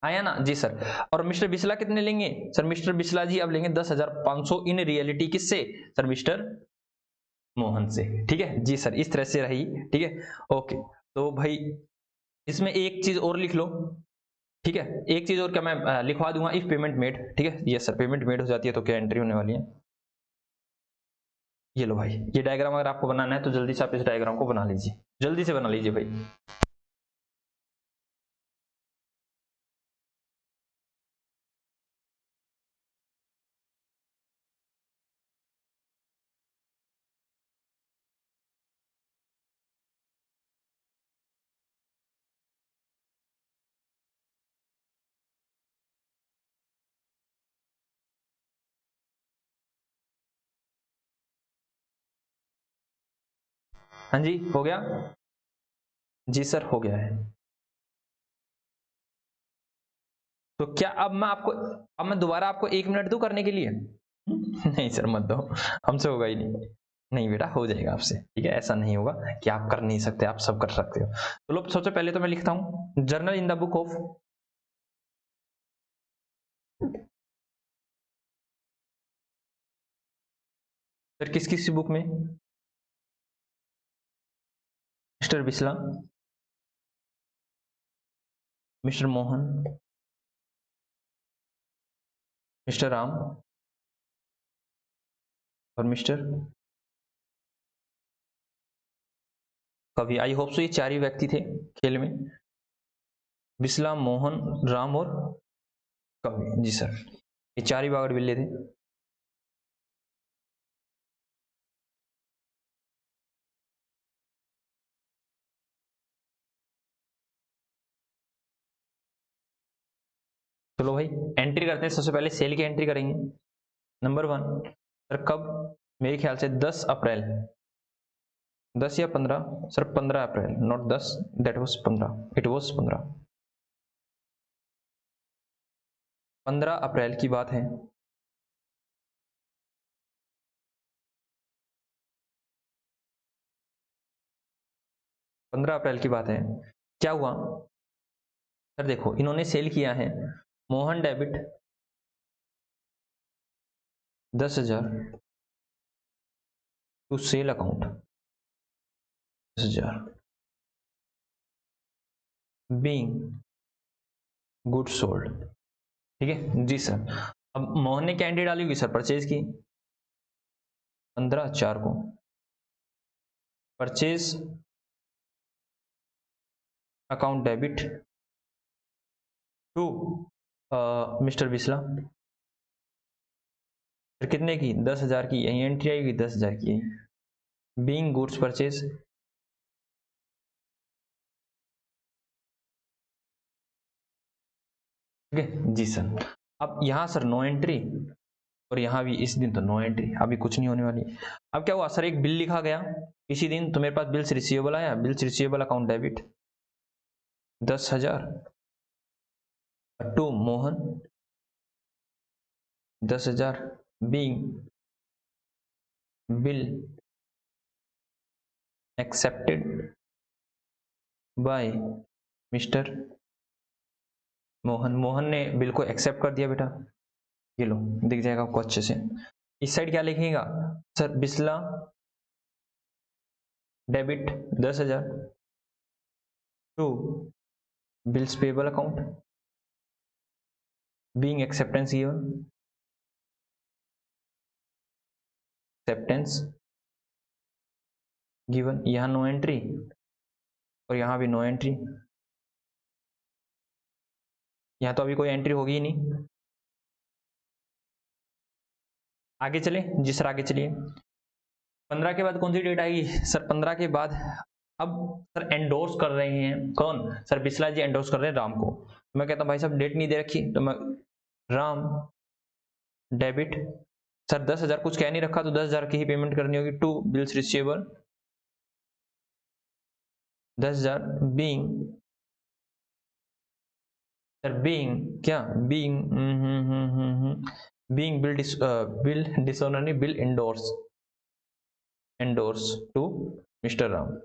आया ना जी सर। और मिस्टर बिस्ला कितने लेंगे सर, मिस्टर बिस्ला जी अब लेंगे 10,500 इन रियलिटी, किससे सर, मिस्टर मोहन से, ठीक है जी सर, इस तरह से रही, ठीक है ओके। तो भाई इसमें एक चीज और लिख लो, ठीक है, एक चीज और क्या मैं लिखवा दूंगा, इफ पेमेंट मेड, ठीक है ये सर, पेमेंट मेड हो जाती है तो क्या एंट्री होने वाली है, ये लो भाई, ये डायग्राम अगर आपको बनाना है तो जल्दी से आप इस डायग्राम को बना लीजिए, जल्दी से बना लीजिए भाई। हाँ जी हो गया, जी सर हो गया है। तो क्या अब मैं आपको, अब मैं दोबारा आपको 1 मिनट दूं करने के लिए नहीं सर मत दो, हमसे होगा ही नहीं, नहीं बेटा हो जाएगा आपसे, ठीक है, ऐसा नहीं होगा कि आप कर नहीं सकते, आप सब कर सकते हो। तो लो सबसे पहले तो मैं लिखता हूं journal in the book of, sir किस किस बुक में, mister Bisla, mister Mohan, mister Ram और मिस्टर कवि। आई होप सो ये 4 ही व्यक्ति थे खेल में, बिस्ला, मोहन, राम और कवि, जी सर ये 4 ही बागड़ बिल्ले थे। चलो भाई एंट्री करते हैं, सबसे पहले सेल की एंट्री करेंगे। नंबर 1 सर कब, मेरे ख्याल से 10 अप्रैल, 10 या 15 sir, 15 April, not 10, that was 15, it was 15, 15 अप्रैल की बात है। 15 अप्रैल की बात है, क्या हुआ सर, देखो इन्होंने सेल किया है, Mohan debit 10,000 to sale account 10,000 being good sold, ठीक है जी सर। अब मोहन ने क्या एंट्री डाली होगी सर, परचेज की, 15/4 को purchase account debit to mister Bisla, फिर कितने की, 10,000 की, यही एंट्री आएगी 10,000 की, बीइंग गुड्स परचेज, ठीक है जी सर। अब यहाँ सर नो एंट्री, और यहाँ भी इस दिन तो नो एंट्री, अभी कुछ नहीं होने वाली। अब क्या हुआ सर, एक बिल लिखा गया इसी दिन, तो मेरे पास बिल्स रिसीवेबल आया, bills receivable account debit 10,000 to Mohan 10,000 being bill accepted by mister Mohan. Mohan ने बिल को एक्सेप्ट कर दिया बेटा, ये लो दिख जाएगा आपको अच्छे से। इस साइड क्या लिखिएगा sir, Bisla debit 10,000 to bills payable account being acceptance given, acceptance given, यहां नो एंट्री और यहां भी नो एंट्री, यहां तो अभी कोई एंट्री होगी ही नहीं। आगे चले जी सर, आगे चलिए। 15 के बाद कौन सी डेट आएगी सर? 15 के बाद अब सर एंडोर्स कर रहे हैं कौन? सर बिस्ला जी एंडोर्स कर रहे हैं राम को। मैं कहता हूं भाई साहब डेट नहीं दे रखी, तो मैं राम डेबिट सर 10,000 कुछ कह नहीं रखा, तो 10,000 की ही पेमेंट करनी होगी to bills receivable 10,000 being sir being क्या बीइंग बीइंग बिल डिसऑनर नहीं, bill endorse to mister Ram.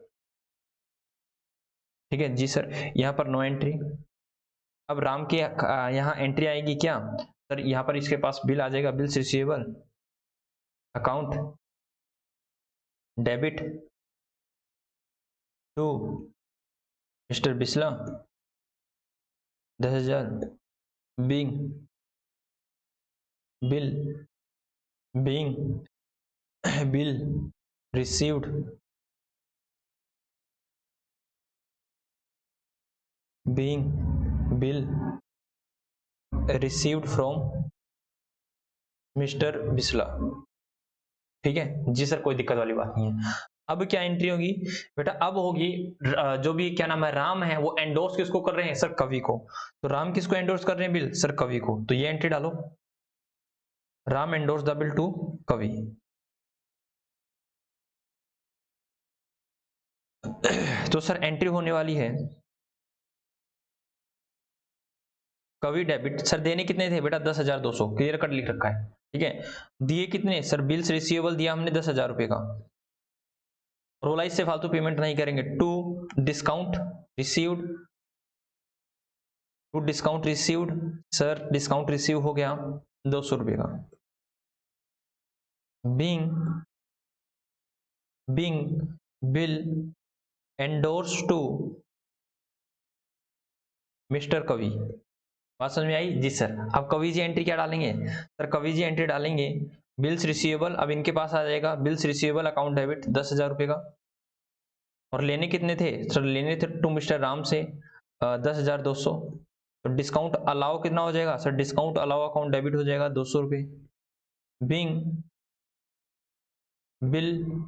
ठीक है जी सर, यहाँ पर नो एंट्री। अब राम के यहाँ एंट्री आएगी क्या सर? यहाँ पर इसके पास बिल आ जाएगा, bills receivable account debit to mister Bisla 10,000 being bill bill received bill received from mister Bisla. ठीक है जी सर, कोई दिक्कत वाली बात नहीं है। अब क्या एंट्री होगी बेटा? अब होगी जो भी क्या नाम है राम है, वो एंडोर्स किसको कर रहे हैं सर? कवि को। तो राम किसको एंडोर्स कर रहे हैं बिल? सर कवि को। तो ये एंट्री डालो, Ram endorse the bill to Kavi. तो सर एंट्री होने वाली है कवि डेबिट। सर देने कितने थे बेटा? 10,200 क्लियर कट लिख रखा है। ठीक है, दिए कितने सर? बिल्स रिसीवेबल दिया हमने 10,000 रुपए का। रोलाइज से फालतू पेमेंट नहीं करेंगे। To discount received, to discount received sir discount receive हो गया 200 रुपए का। Being bill endorse to mister Kavi. बात समझ में आई जी सर? अब कवि जी एंट्री क्या डालेंगे सर? कवि जी एंट्री डालेंगे बिल्स रिसीवेबल। अब इनके पास आ जाएगा बिल्स रिसीवेबल अकाउंट डेबिट 10,000 रुपए का। और लेने कितने थे सर? लेने थे टू मिस्टर राम से 10,200। तो डिस्काउंट अलाउ कितना हो जाएगा sir? Discount allow account debit हो जाएगा 200 रुपये। Being bill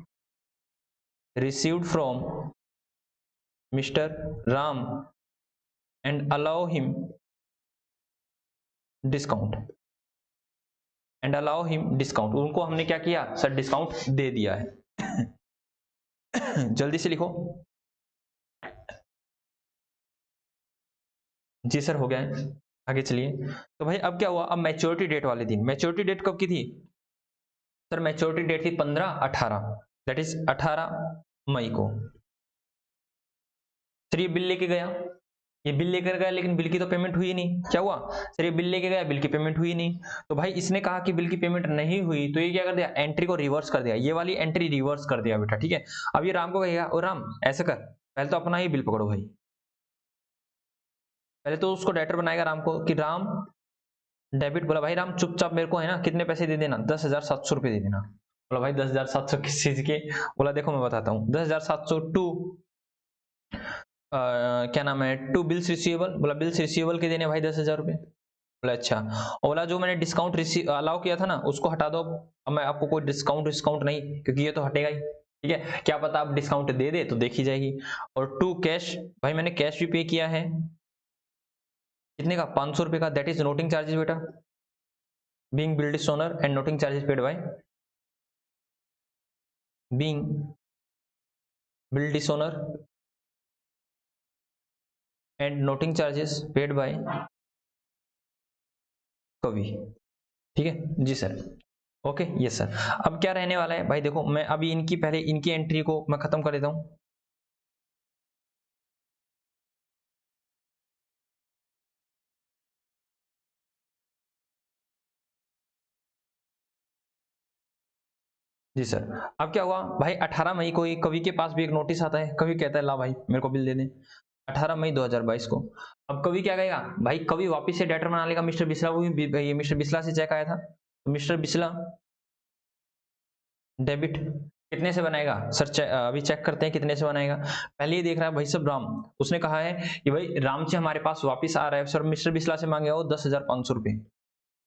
received from mister Ram and allow him discount discount. उनको हमने क्या किया सर? डिस्काउंट दे दिया है। जल्दी से लिखो जी सर, हो गया है। आगे चलिए। तो भाई अब क्या हुआ? अब मैच्योरिटी डेट वाले दिन, मैच्योरिटी डेट कब की थी सर? मैच्योरिटी डेट थी 15/18, दैट इज 18 मई को। सर ये बिल लेके गया, ये बिल लेकर गया, लेकिन बिल की तो पेमेंट हुई नहीं। क्या हुआ सर? ये बिल लेके गया, बिल की पेमेंट हुई नहीं। तो भाई इसने कहा कि बिल की पेमेंट नहीं हुई, तो ये क्या कर दिया? एंट्री को रिवर्स कर दिया, ये वाली एंट्री रिवर्स कर दिया बेटा। ठीक है, अब ये राम को कहेगा, ओ राम ऐसे कर, पहले तो अपना ही बिल पकड़ो भाई। पहले तो उसको डेटर बनाएगा राम को कि राम डेबिट। बोला भाई राम चुपचाप मेरे को है ना कितने पैसे दे देना? 10,700 रुपये दे देना। बोला भाई 10,700 किस चीज के? बोला देखो मैं बताता हूँ। 10,700 टू क्या नाम है, टू बिल्स रिसीवेबल। बोला बिल्स रिसीवेबल के देने भाई 10,000 रुपये। बोला अच्छा। बोला जो मैंने डिस्काउंट अलाउ किया था ना उसको हटा दो। अब मैं आपको कोई डिस्काउंट नहीं, क्योंकि ये तो हटेगा ही। ठीक है, क्या पता आप डिस्काउंट दे दे तो देखी जाएगी। और टू कैश, भाई मैंने कैश भी पे किया है। कितने का? 500 रुपये का, दैट इज नोटिंग चार्जेस बेटा। Being bill dishonour and noting charges paid by, being bill dishonour and noting charges paid by Kavi. ठीक है जी सर। Okay yes sir. अब क्या रहने वाला है भाई, देखो मैं अभी इनकी पहले इनकी एंट्री को मैं खत्म कर देता हूं। जी सर। अब क्या हुआ भाई, 18 मई को ही कवि के पास भी एक नोटिस आता है, कवि कहता है ला भाई मेरे को बिल दे दे, 18 मई 2022 को। अब कवि क्या कहेगा भाई, कवि वापिस से डेटर बना लेगा मिस्टर बिस्ला को, ये मिस्टर बिस्ला से चेक आया था, तो मिस्टर बिस्ला डेबिट कितने से बनाएगा सर, अभी चेक करते हैं कितने से बनाएगा। पहले ही देख रहा है भाई साहब राम, उसने कहा है कि भाई राम से हमारे पास वापिस आ रहा है सर, मिस्टर बिस्ला से मांगे वो 10,500 रुपये,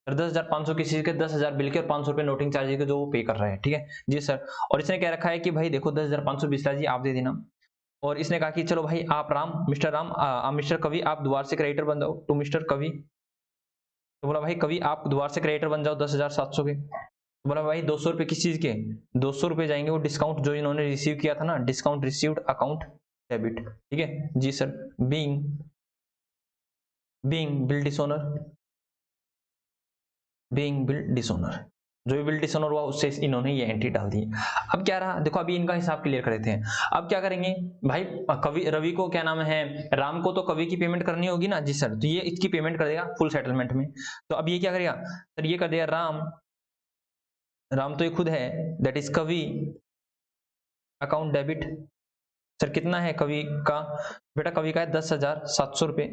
सर 10,500 किसी के 10,000 बिल के और 500 रुपये नोटिंग चार्जेस के जो वो पे कर रहे हैं, ठीक है जी सर। और इसने कह रखा है कि भाई देखो 10,500 बिस्ला जी आप दे देना, और इसने कहा कि चलो भाई आप राम मिस्टर राम मिस्टर कवि आप दोबारा से क्रेडिटर बन जाओ टू मिस्टर कवि। तो बोला भाई कवि आप दोबारा से क्रेडिटर बन जाओ 10,700 के। तो बोला भाई 200 रुपये किस चीज के, 200 रुपये जाएंगे वो डिस्काउंट जो इन्होंने रिसीव किया था ना, डिस्काउंट रिसीव्ड अकाउंट डेबिट, ठीक है जी sir. Being being bill dishonour, being bill dishonour, जो भी बिल डिसऑनर हुआ उससे इन्होंने ये एंट्री डाल दी। अब क्या रहा देखो, अभी इनका हिसाब क्लियर कर देते हैं। अब क्या करेंगे भाई, कवि रवि को क्या नाम है, राम को तो कवि की पेमेंट करनी होगी ना जी सर, तो ये इसकी पेमेंट कर देगा फुल सेटलमेंट में। तो अब ये क्या करेगा सर, ये कर देगा राम, राम तो ये खुद है, दैट इज कवि अकाउंट डेबिट। सर कितना है कवि का, बेटा कवि का है 10,700 रुपये,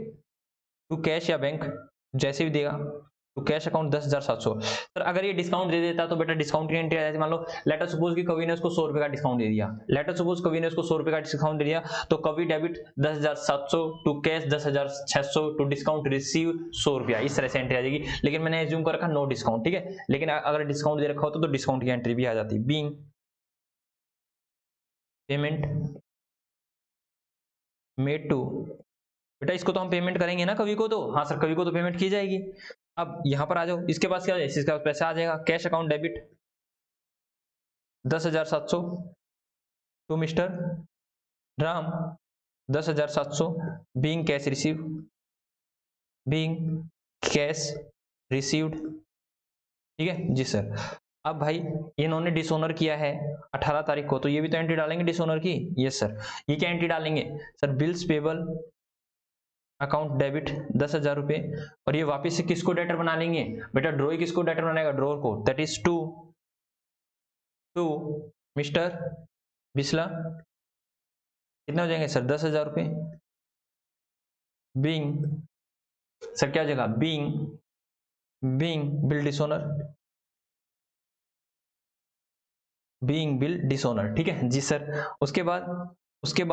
टू कैश या बैंक जैसे भी देगा, तो कैश अकाउंट 10,700। सर अगर ये डिस्काउंट दे देता तो बेटा डिस्काउंट की एंट्री आ जाती, मान लो लेटर सपोज कि कवि ने उसको 100 रुपये का डिस्काउंट दे दिया, लेटर सपोज कवि ने उसको 100 रुपये का डिस्काउंट दे दिया, तो Kavi debit 10,700 to cash 10,600 to discount receive 100 रुपया, इस तरह से एंट्री आ जाएगी। लेकिन मैंने एज्यूम कर रखा नो डिस्काउंट, ठीक है, लेकिन अगर डिस्काउंट दे रखा होता तो डिस्काउंट की एंट्री भी आ जाती। बीइंग पेमेंट मेड टू, बेटा इसको तो हम पेमेंट करेंगे ना कवि को, तो हाँ सर कवि को तो पेमेंट की जाएगी। अब यहां पर आ जाओ, इसके पास क्या है, इसके पास पैसा आ जाएगा, cash account debit 10,700 to mister Ram 10,700 being cash receive, being cash received, ठीक है जी सर। अब भाई इन्होंने डिसओनर किया है 18 तारीख को, तो ये भी तो एंट्री डालेंगे डिसओनर की, यस सर। ये क्या एंट्री डालेंगे sir, bills payable account debit 10,000 रुपये, और ये वापिस से किसको डेटर बना लेंगे बेटा, ड्रॉ किसको डेटर बनाएगा, ड्रॉर को, that is to to mister Bisla, कितने हो जाएंगे सर 10,000 रुपये, बीइंग सर क्या जगह being being bill dishonour, being bill dishonour, ठीक है जी सर। उसके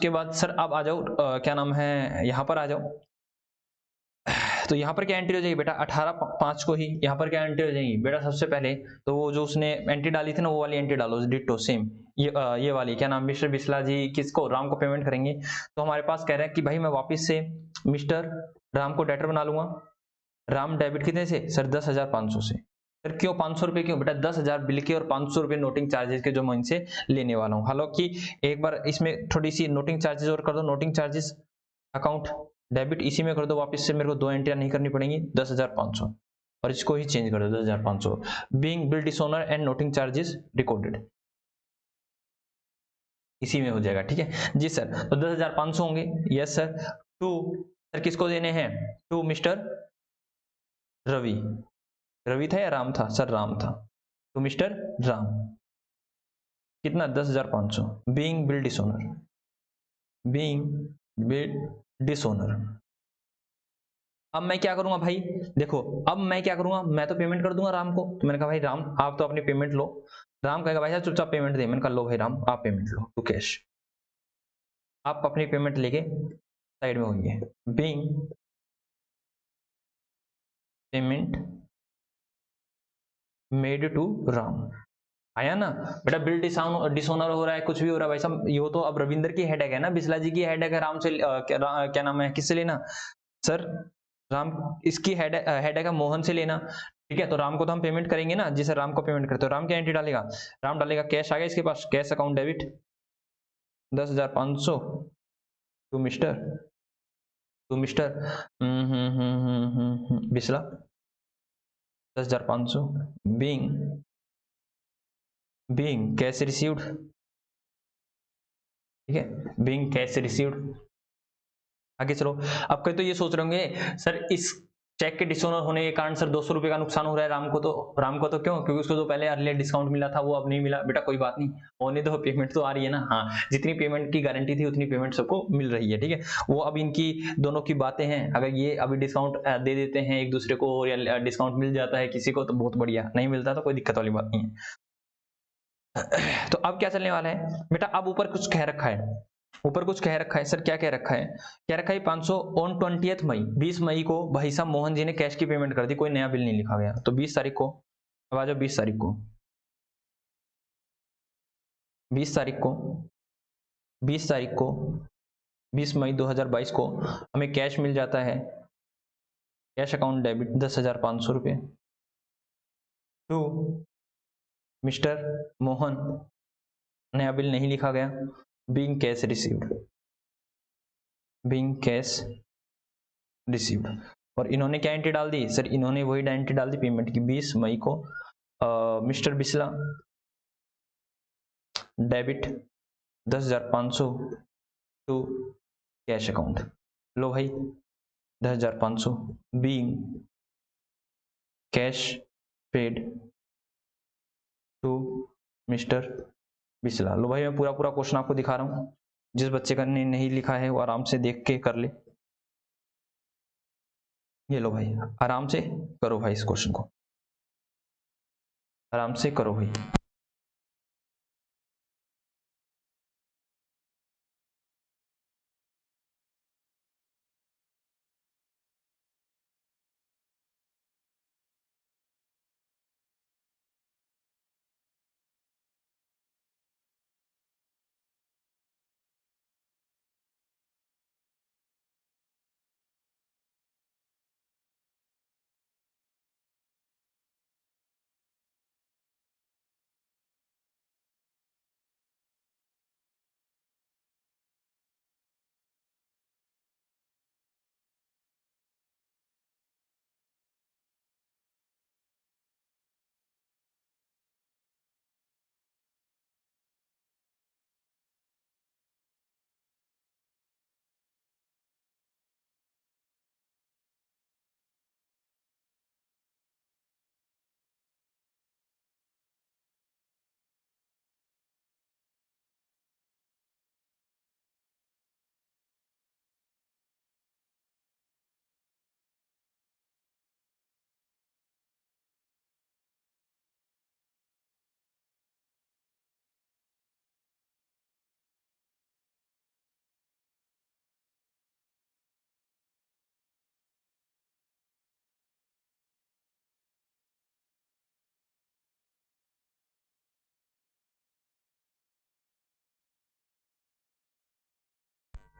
बाद सर अब आ जाओ क्या नाम है, यहां पर आ जाओ। तो यहाँ पर क्या एंट्री हो जाएगी बेटा, 18/5 को ही यहाँ पर क्या एंट्री हो जाएगी बेटा, सबसे पहले तो वो जो उसने एंट्री डाली थी ना वो वाली एंट्री डालो डिट्टो सेम, ये वाली क्या नाम, मिस्टर बिस्ला जी किसको, राम को पेमेंट करेंगे। तो हमारे पास कह रहा है कि भाई मैं वापिस से मिस्टर राम को डेटर बना लूंगा, राम डेबिट कितने से सर 10,500 से। सर क्यों 500 रुपये क्यों बेटा, 10,000 बिल के और 500 रुपये नोटिंग चार्जेस के जो मैं इनसे लेने वाला हूँ। हालांकि एक बार इसमें थोड़ी सी नोटिंग चार्जेस और कर दो, नोटिंग चार्जेस अकाउंट डेबिट इसी में कर दो, वापस से मेरे को दो एंट्रियां नहीं करनी पड़ेंगी, 10,500, और इसको ही चेंज कर दो 10,500, being bill dishonour and noting charges recorded, इसी में हो जाएगा, ठीक है जी सर। तो 10,500 होंगे, यस सर। टू सर किसको देने हैं, टू मिस्टर रवि, रवि था या राम था सर, राम था, टू मिस्टर राम, कितना 10,500, being bill dishonour, being bill dishonour. अब मैं क्या करूंगा भाई, देखो अब मैं क्या करूंगा, मैं तो पेमेंट कर दूंगा राम को, तो मैंने कहा भाई राम आप तो अपनी पेमेंट लो, राम कहेगा भाई साहब चुपचाप पेमेंट दे, मैंने कहा लो भाई राम आप पेमेंट लो टू कैश, आप अपनी पेमेंट लेके साइड में होंगे, being payment made to Ram, आया ना बेटा, बिल डिसऑनर हो रहा है, कुछ भी हो रहा है भाई साहब, ये तो अब रविंदर की हेडेक है ना, बिस्ला जी की हेडेक है, राम से क्या नाम है किससे लेना सर, राम इसकी हेडेक है मोहन से लेना, ठीक है। तो राम को तो हम पेमेंट करेंगे ना जी सर, राम को पेमेंट करते हो, राम क्या एंट्री डालेगा, राम डालेगा कैश आ गया इसके पास, cash account debit 10,500 to mister Bisla, 10,500 being cash received, ठीक है, बीइंग कैश रिसीव्ड। आगे चलो, अब कई तो ये सोच रहे होंगे सर इस चेक के डिसऑनर होने के कारण सर 200 रुपए का नुकसान हो रहा है राम को तो क्यों, क्योंकि उसको तो पहले अर्लियर डिस्काउंट मिला था वो अब नहीं मिला। बेटा कोई बात नहीं, होने दो, पेमेंट तो आ रही है ना। हाँ, जितनी पेमेंट की गारंटी थी उतनी पेमेंट सबको मिल रही है, ठीक है। वो अब इनकी दोनों की बातें हैं, अगर ये अभी डिस्काउंट दे देते हैं एक दूसरे को या डिस्काउंट मिल जाता है किसी को तो बहुत बढ़िया, नहीं मिलता तो कोई दिक्कत वाली बात नहीं है। तो अब क्या चलने वाला है बेटा, अब ऊपर कुछ कह रखा है, ऊपर कुछ कह रखा है सर, क्या कह रखा है, कह रखा है 500 ऑन 20 मई, 20 मई को भाई साहब मोहन जी ने कैश की पेमेंट कर दी, कोई नया बिल नहीं लिखा गया। तो 20 तारीख को, अब आ जाओ 20 तारीख को, 20 तारीख को, 20 तारीख को, 20 मई 2022 को हमें कैश मिल जाता है, कैश अकाउंट डेबिट 10,500 रुपये टू मिस्टर मोहन, नया बिल नहीं लिखा गया, being cash received, being cash received. और इन्होंने क्या एंट्री डाल दी सर, इन्होंने वही एंट्री डाल दी पेमेंट की, 20 मई को mister Bisla debit 10,500 to cash account. लो भाई 10,500 being cash paid to mister Bisla. लो भाई मैं पूरा पूरा क्वेश्चन आपको दिखा रहा हूँ, जिस बच्चे का ने नहीं लिखा है वो आराम से देख के कर ले। ये लो भाई आराम से करो भाई, इस क्वेश्चन को आराम से करो भाई।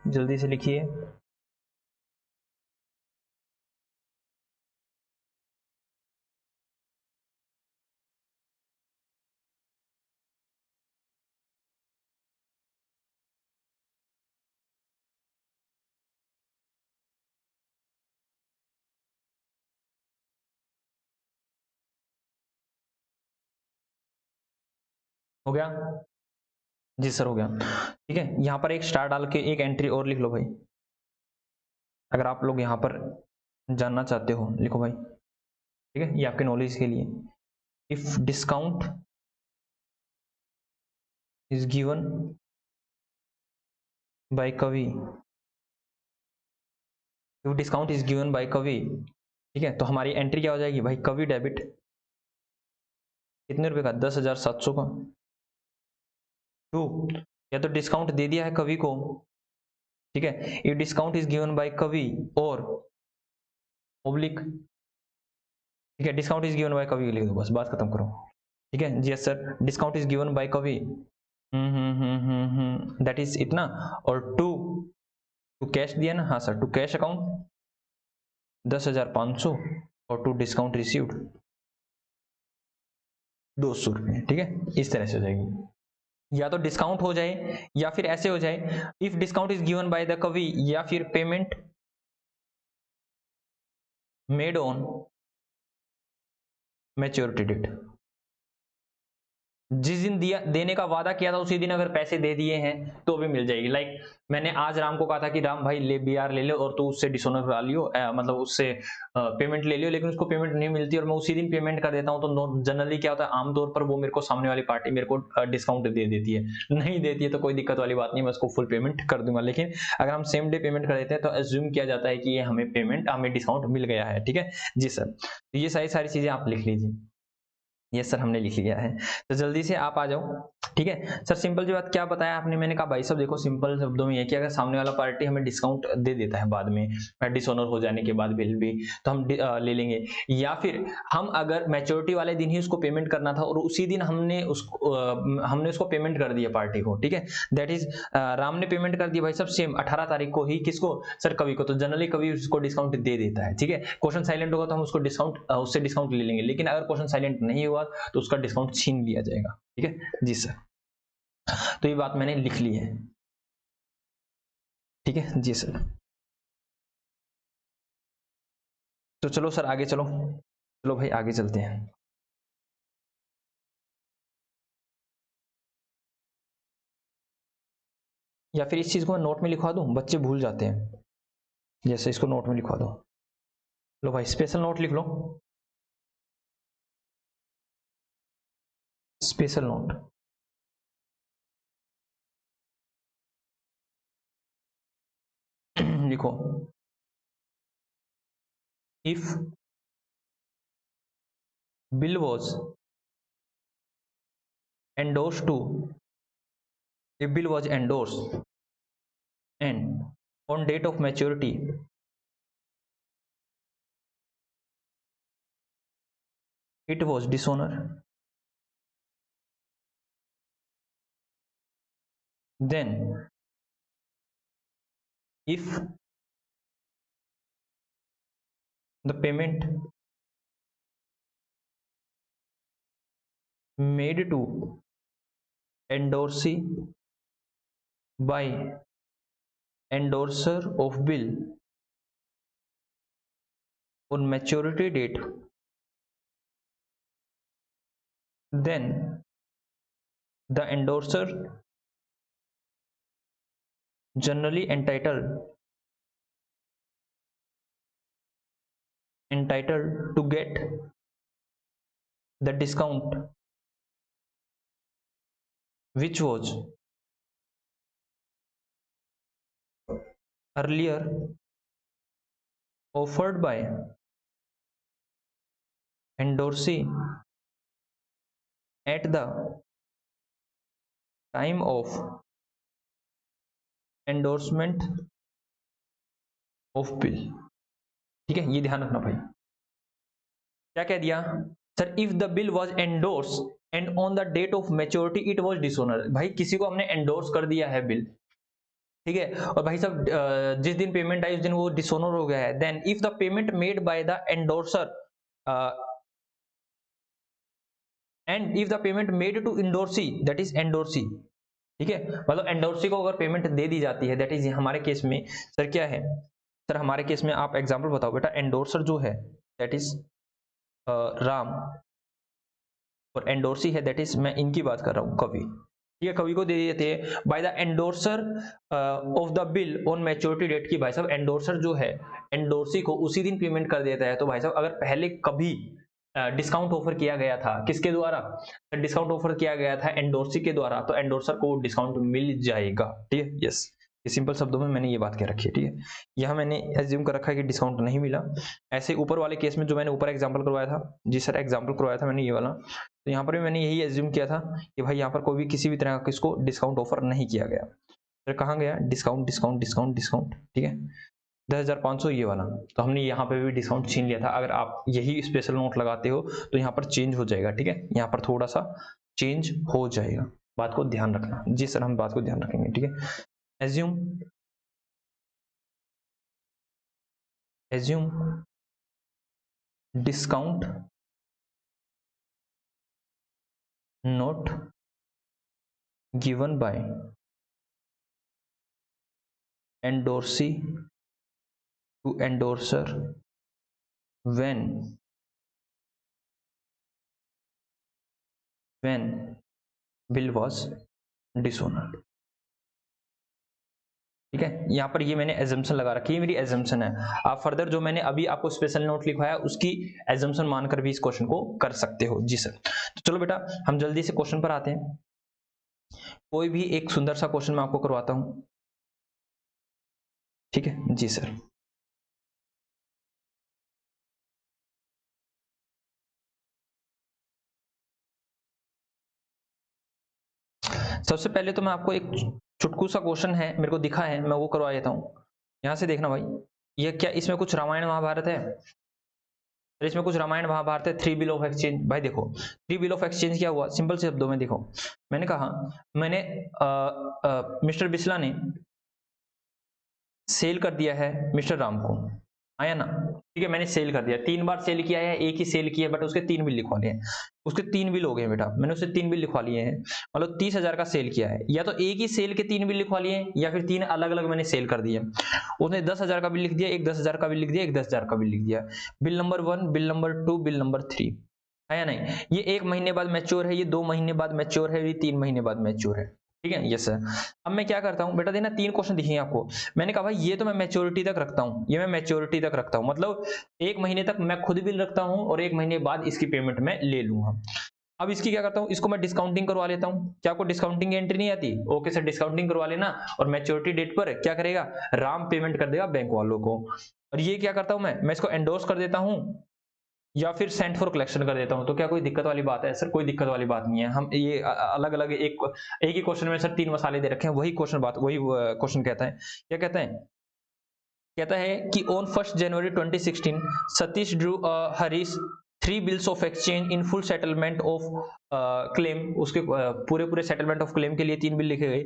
जल्दी से लिखिए। हो गया जी सर, हो गया। ठीक है, यहाँ पर एक स्टार डाल के एक एंट्री और लिख लो भाई, अगर आप लोग यहाँ पर जानना चाहते हो लिखो भाई, ठीक है, ये आपके नॉलेज के लिए। If discount is given by Kavi, if discount is given by Kavi, ठीक है, तो हमारी एंट्री क्या हो जाएगी भाई, कवि डेबिट कितने रुपए का, 10,700 का टू, या तो डिस्काउंट दे दिया है कवि को, ठीक है, if discount is given by कवि और ओब्लिक, ठीक है, डिस्काउंट इज गिवन बाय कवि लिख दो बस, बात खत्म करो। ठीक है जी sir, discount is given by Kavi, that is इतना, और टू टू कैश दिया ना, हाँ सर, टू कैश अकाउंट 10,500 और टू डिस्काउंट रिसीव्ड 200 रुपये, ठीक है, इस तरह से हो जाएगी। या तो डिस्काउंट हो जाए या फिर ऐसे हो जाए, if discount is given by the Kavi, या फिर payment made on maturity date, जिस दिन दिया देने का वादा किया था उसी दिन अगर पैसे दे दिए हैं तो भी मिल जाएगी। लाइक मैंने आज राम को कहा था कि राम भाई ले बीआर ले लो और तू उससे डिसोनर करा लियो, मतलब उससे पेमेंट ले लियो, लेकिन उसको पेमेंट नहीं मिलती और मैं उसी दिन पेमेंट कर देता हूँ, तो जनरली क्या होता है, आमतौर पर वो मेरे को सामने वाली पार्टी मेरे को डिस्काउंट दे देती है। नहीं देती है तो कोई दिक्कत वाली बात नहीं, मैं उसको फुल पेमेंट कर दूंगा। लेकिन अगर हम सेम डे पेमेंट कर देते हैं तो एज्यूम किया जाता है कि ये हमें डिस्काउंट मिल गया है। ठीक है जी सर, तो ये सारी सारी चीजें आप लिख लीजिए। यस सर हमने लिख लिया है, तो जल्दी से आप आ जाओ। ठीक है सर, सिंपल सी बात क्या बताया आपने, मैंने कहा भाई साहब देखो सिंपल शब्दों में ये कि अगर सामने वाला पार्टी हमें डिस्काउंट दे देता है बाद में, डिसऑनर हो जाने के बाद बिल भी, तो हम ले लेंगे। या फिर हम अगर मैच्योरिटी वाले दिन ही उसको पेमेंट करना था और उसी दिन हमने उसको पेमेंट कर दिया पार्टी को, ठीक है, दैट इज राम ने पेमेंट कर दिया भाई साहब सेम 18 तारीख को ही, किसको सर, कवि को, तो जनरली कवि उसको डिस्काउंट दे देता है। ठीक है, क्वेश्चन साइलेंट होगा तो हम उससे डिस्काउंट ले लेंगे, लेकिन अगर क्वेश्चन साइलेंट नहीं हुआ तो उसका डिस्काउंट छीन लिया जाएगा। ठीक है जी सर, तो ये बात मैंने लिख ली है। ठीक है जी सर, तो चलो सर आगे चलो, चलो भाई आगे चलते हैं। या फिर इस चीज को मैं नोट में लिखवा दूं, बच्चे भूल जाते हैं, जैसे इसको नोट में लिखवा दो। लो भाई स्पेशल नोट लिख लो, स्पेशल नोट लिखो, if bill was endorsed to if bill was endorsed and on date of maturity it was dishonor, then if the payment made to endorsee by endorser of bill on maturity date, then the endorser generally entitled to get the discount which was earlier offered by endorsee at the time of endorsement of bill। ठीक है, ये ध्यान रखना भाई, क्या कह दिया sir, if the bill was endorse and on the date of maturity it was dishonour. भाई किसी को हमने एंडोर्स कर दिया है बिल, ठीक है, और भाई साहब जिस दिन पेमेंट आई उस दिन वो डिसोनर हो गया है, then if the payment made by the endorser and if the payment made to endorsee that is endorsee. ठीक है, मतलब एंडोर्सी को अगर पेमेंट दे दी जाती है, दैट इज हमारे केस में सर क्या है, सर हमारे केस में आप एग्जांपल बताओ बेटा, एंडोर्सर जो है दैट इज राम, और एंडोर्सी है दैट इज, मैं इनकी बात कर रहा हूं, कवि। ठीक है, कवि को दे देते हैं by the endorser of the bill on maturity date की। भाई साहब एंडोर्सर जो है एंडोर्सी को उसी दिन पेमेंट कर देता है, तो भाई साहब अगर पहले कभी डिस्काउंट ऑफर किया गया था, किसके द्वारा, डिस्काउंट ऑफर किया गया था एंडोर्सी के द्वारा, तो एंडोर्सर को डिस्काउंट मिल जाएगा। ठीक है, यस, ये सिंपल शब्दों में मैंने ये बात कह रखी है। ठीक है, यहाँ मैंने एज्यूम कर रखा है कि डिस्काउंट नहीं मिला। ऐसे ऊपर वाले केस में जो मैंने ऊपर एग्जांपल करवाया था, जी सर एग्जांपल करवाया था मैंने ये वाला, तो यहाँ पर भी मैंने यही एज्यूम किया था कि भाई यहाँ पर कोई भी किसी भी तरह का किसको डिस्काउंट ऑफर नहीं किया गया। फिर कहाँ गया डिस्काउंट डिस्काउंट डिस्काउंट डिस्काउंट, ठीक है, 10,500 ये वाला, तो हमने यहाँ पे भी डिस्काउंट छीन लिया था। अगर आप यही स्पेशल नोट लगाते हो तो यहाँ पर चेंज हो जाएगा। ठीक है, यहाँ पर थोड़ा सा चेंज हो जाएगा, बात को ध्यान रखना। जी सर हम बात को ध्यान रखेंगे। ठीक है, assume assume discount not given by endorsee to endorser when when bill was dishonoured. ठीक है, यहाँ पर ये मैंने एजम्पशन लगा रखी है, मेरी एजम्पशन है। आप फर्दर जो मैंने अभी आपको स्पेशल नोट लिखवाया उसकी एजम्पशन मानकर भी इस क्वेश्चन को कर सकते हो। जी सर। तो चलो बेटा हम जल्दी से क्वेश्चन पर आते हैं। कोई भी एक सुंदर सा क्वेश्चन मैं आपको करवाता हूं। ठीक है जी सर। सबसे पहले तो मैं आपको एक चुटकू सा क्वेश्चन है, मेरे को दिखा है, मैं वो करवा देता हूँ। यहाँ से देखना भाई, ये क्या इसमें कुछ रामायण महाभारत है? तो इसमें कुछ रामायण महाभारत है। 3 बिल ऑफ एक्सचेंज। भाई देखो 3 बिल ऑफ एक्सचेंज क्या हुआ, सिंपल से शब्दों में देखो, मैंने कहा मैंने मिस्टर बिस्ला ने सेल कर दिया है मिस्टर राम को, आया ना? ठीक है, मैंने सेल कर दिया, 3 बार सेल किया है, एक ही सेल किया, बट उसके 3 बिल लिखवा लिए हैं। उसके 3 बिल हो गए बेटा, मैंने उससे 3 बिल लिखवा लिए हैं। मतलब 30,000 का सेल किया है, या तो एक ही सेल के 3 बिल लिखवा लिए हैं, या फिर 3 अलग अलग मैंने सेल कर दिए। उसने 10,000 का बिल लिख दिया, एक 10,000 का बिल लिख दिया, एक 10,000 का बिल लिख दिया। Bill number 1, bill number 2, bill number 3, है या नहीं? ये 1 महीने बाद मैच्योर है, ये 2 महीने बाद मैच्योर है, ये 3 महीने बाद मैच्योर है। ठीक है, यस सर। अब मैं क्या करता हूं बेटा, देना 3 क्वेश्चन दिखेंगे आपको। मैंने कहा भाई ये तो मैं मैच्योरिटी तक रखता हूं, ये मैं मैच्योरिटी तक रखता हूं, मतलब 1 महीने तक मैं खुद बिल रखता हूं और 1 महीने बाद इसकी पेमेंट मैं ले लूंगा। अब इसकी क्या करता हूं, इसको मैं डिस्काउंटिंग करवा लेता हूं। क्या आपको डिस्काउंटिंग की एंट्री नहीं आती? ओके सर, डिस्काउंटिंग करवा लेना, और मैच्योरिटी डेट पर क्या करेगा, राम पेमेंट कर देगा बैंक वालों को। और ये क्या करता हूं मैं इसको एंडोर्स कर देता हूं, या फिर सेंट फॉर कलेक्शन कर देता हूं। तो क्या कोई दिक्कत वाली बात है? सर कोई दिक्कत वाली बात नहीं है। हम ये अलग अलग एक ही क्वेश्चन में सर 3 मसाले दे रखे हैं, वही क्वेश्चन बात, वही क्वेश्चन कहता है, क्या कहता है, कहता है कि on 1 January 2016 Satish Drew Harish 3 bills of exchange in full settlement of claim. उसके पूरे पूरे सेटलमेंट ऑफ क्लेम के लिए 3 बिल लिखे गए।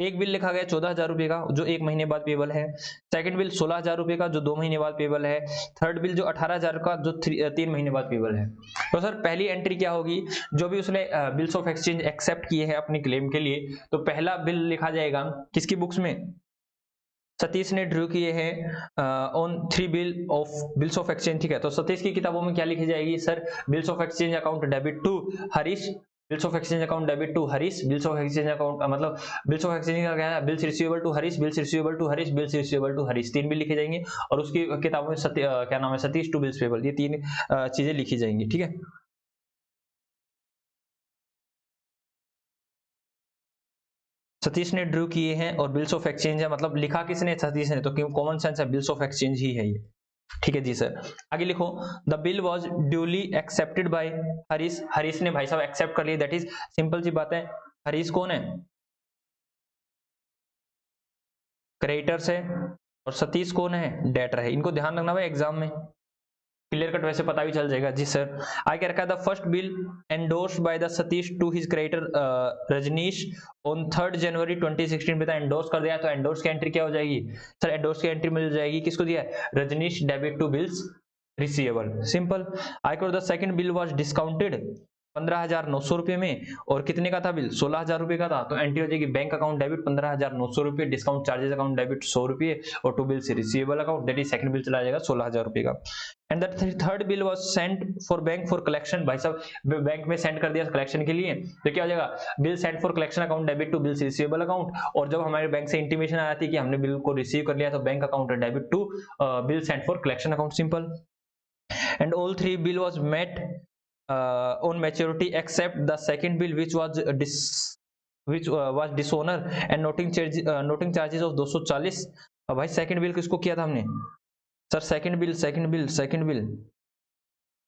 एक बिल लिखा गया 14,000 रुपए का, जो 1 महीने बाद पेबल है। सेकंड बिल 16,000 रुपए का, जो 2 महीने बाद पेबल है। थर्ड बिल जो 18,000 का, जो 3 महीने बाद पेबल है। तो सर पहली एंट्री क्या होगी, जो भी उसने बिल्स ऑफ एक्सचेंज एक्सेप्ट किए हैं अपनी क्लेम के लिए, तो पहला बिल लिखा जाएगा किसकी बुक्स में, सतीश ने ड्रू किए हैं ऑन 3 बिल्स ऑफ एक्सचेंज। ठीक है, तो सतीश की किताबों में क्या लिखी जाएगी sir, bills of exchange account debit to Harish, bills of exchange account debit to Harish, bills of exchange account मतलब बिल्स ऑफ एक्सचेंज का क्या है, bills receivable to Harish, bills receivable to Harish, bills receivable to Harish, 3 bill लिखे जाएंगे। और उसकी किताबों में क्या नाम है, सतीश टू बिल्स पेबल, ये 3 चीजें लिखी जाएंगी। ठीक है, सतीश ने ड्रू किए हैं और बिल्स ऑफ एक्सचेंज है, मतलब लिखा किसने, सतीश ने, तो कॉमन सेंस है, बिल्स ऑफ एक्सचेंज ही है ये। ठीक है जी सर। आगे लिखो, the bill was duly accepted by Harish, Harish ने भाई साहब एक्सेप्ट कर लिया, दैट इज सिंपल सी बात है। हरीश कौन है, क्रेडिटर्स है, और सतीश कौन है, डेटर है। इनको ध्यान रखना भाई एग्जाम में, क्लियर कट वैसे पता भी चल जाएगा। जी सर। आगे क्या रखा है, the first bill endorsed by the Satish to his creditor Rajneesh on 3 January 2016। बेटा एंडोर्स कर दिया, तो एंडोर्स की एंट्री क्या हो जाएगी सर, एंडोर्स की एंट्री मिल जाएगी किसको दिया है, Rajneesh debit to bills receivable, simple. आगे the second bill was discounted 15,900 रुपए में, और कितने का था बिल, 16,000 रुपए का था, तो एंट्री हो जाएगी बैंक अकाउंट डेबिट 15,900 रुपए, डिस्काउंट चार्जेस अकाउंट डेबिट 100 रुपए, और टू बिल से receivable account, that is second bill चला जाएगा 16,000 रुपए का। And the third bill was sent for bank for collection. भाई साहब बैंक में सेंड कर दिया कलेक्शन के लिए, तो क्या हो जाएगा, bill sent for collection account debit to bill receivable account. और जब हमारे बैंक से इंटीमेशन आ जाती है कि हमने बिल को रिसीव कर लिया, तो bank account debit to bill sent for collection account, simple. And all 3 bill was met on maturity except the second bill which was dishonor and noting charges of 240। अब भाई सेकंड बिल किसको किया था हमने sir, second bill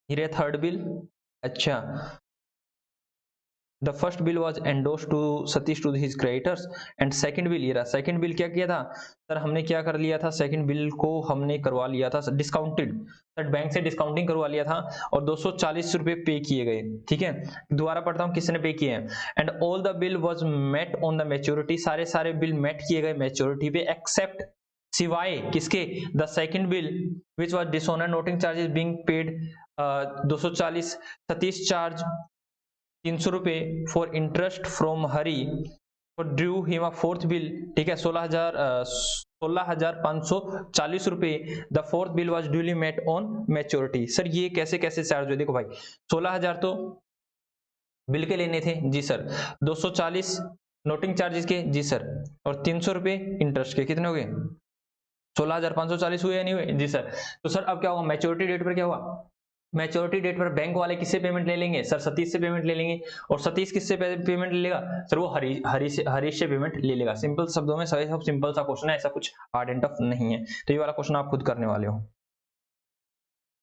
ये third bill. अच्छा, the first bill was endorsed to Satish to his creditors, and second bill ये रहा। सेकंड बिल क्या किया था सर, हमने क्या कर लिया था, सेकंड बिल को हमने करवा लिया था डिस्काउंटेड, सर बैंक से डिस्काउंटिंग करवा लिया था, और 240 रुपए पे किए गए। ठीक है, दोबारा पढ़ता हूँ किसने पे किए हैं। And all the bill was met on the maturity, सारे बिल मेट किए गए मैच्योरिटी पे, एक्सेप्ट सिवाय किसके, the second bill which was dishonour noting charges being paid 240, Satish charge 300 रुपए for interest from Hari for due him a fourth bill. ठीक है, 16,540 रुपए, the fourth bill was duly met on maturity. Sir ये कैसे कैसे चार्ज हुए, देखो भाई 16,000 तो बिल के लेने थे जी सर, 240 नोटिंग चार्जेस के जी सर, और 300 रुपये इंटरेस्ट के, कितने हो गए 16,540 हुए या नहीं हुए जी सर। तो सर अब क्या होगा, मैच्योरिटी डेट पर क्या हुआ, मैच्योरिटी डेट पर बैंक वाले किससे पेमेंट ले लेंगे सर, सतीश से पेमेंट ले लेंगे, और सतीश किससे पेमेंट ले लेगा सर, वो हरीश से पेमेंट ले लेगा। सिंपल शब्दों में सभी सब सिंपल सा क्वेश्चन है, ऐसा कुछ हार्ड एंड टफ नहीं है। तो ये वाला क्वेश्चन आप खुद करने वाले हो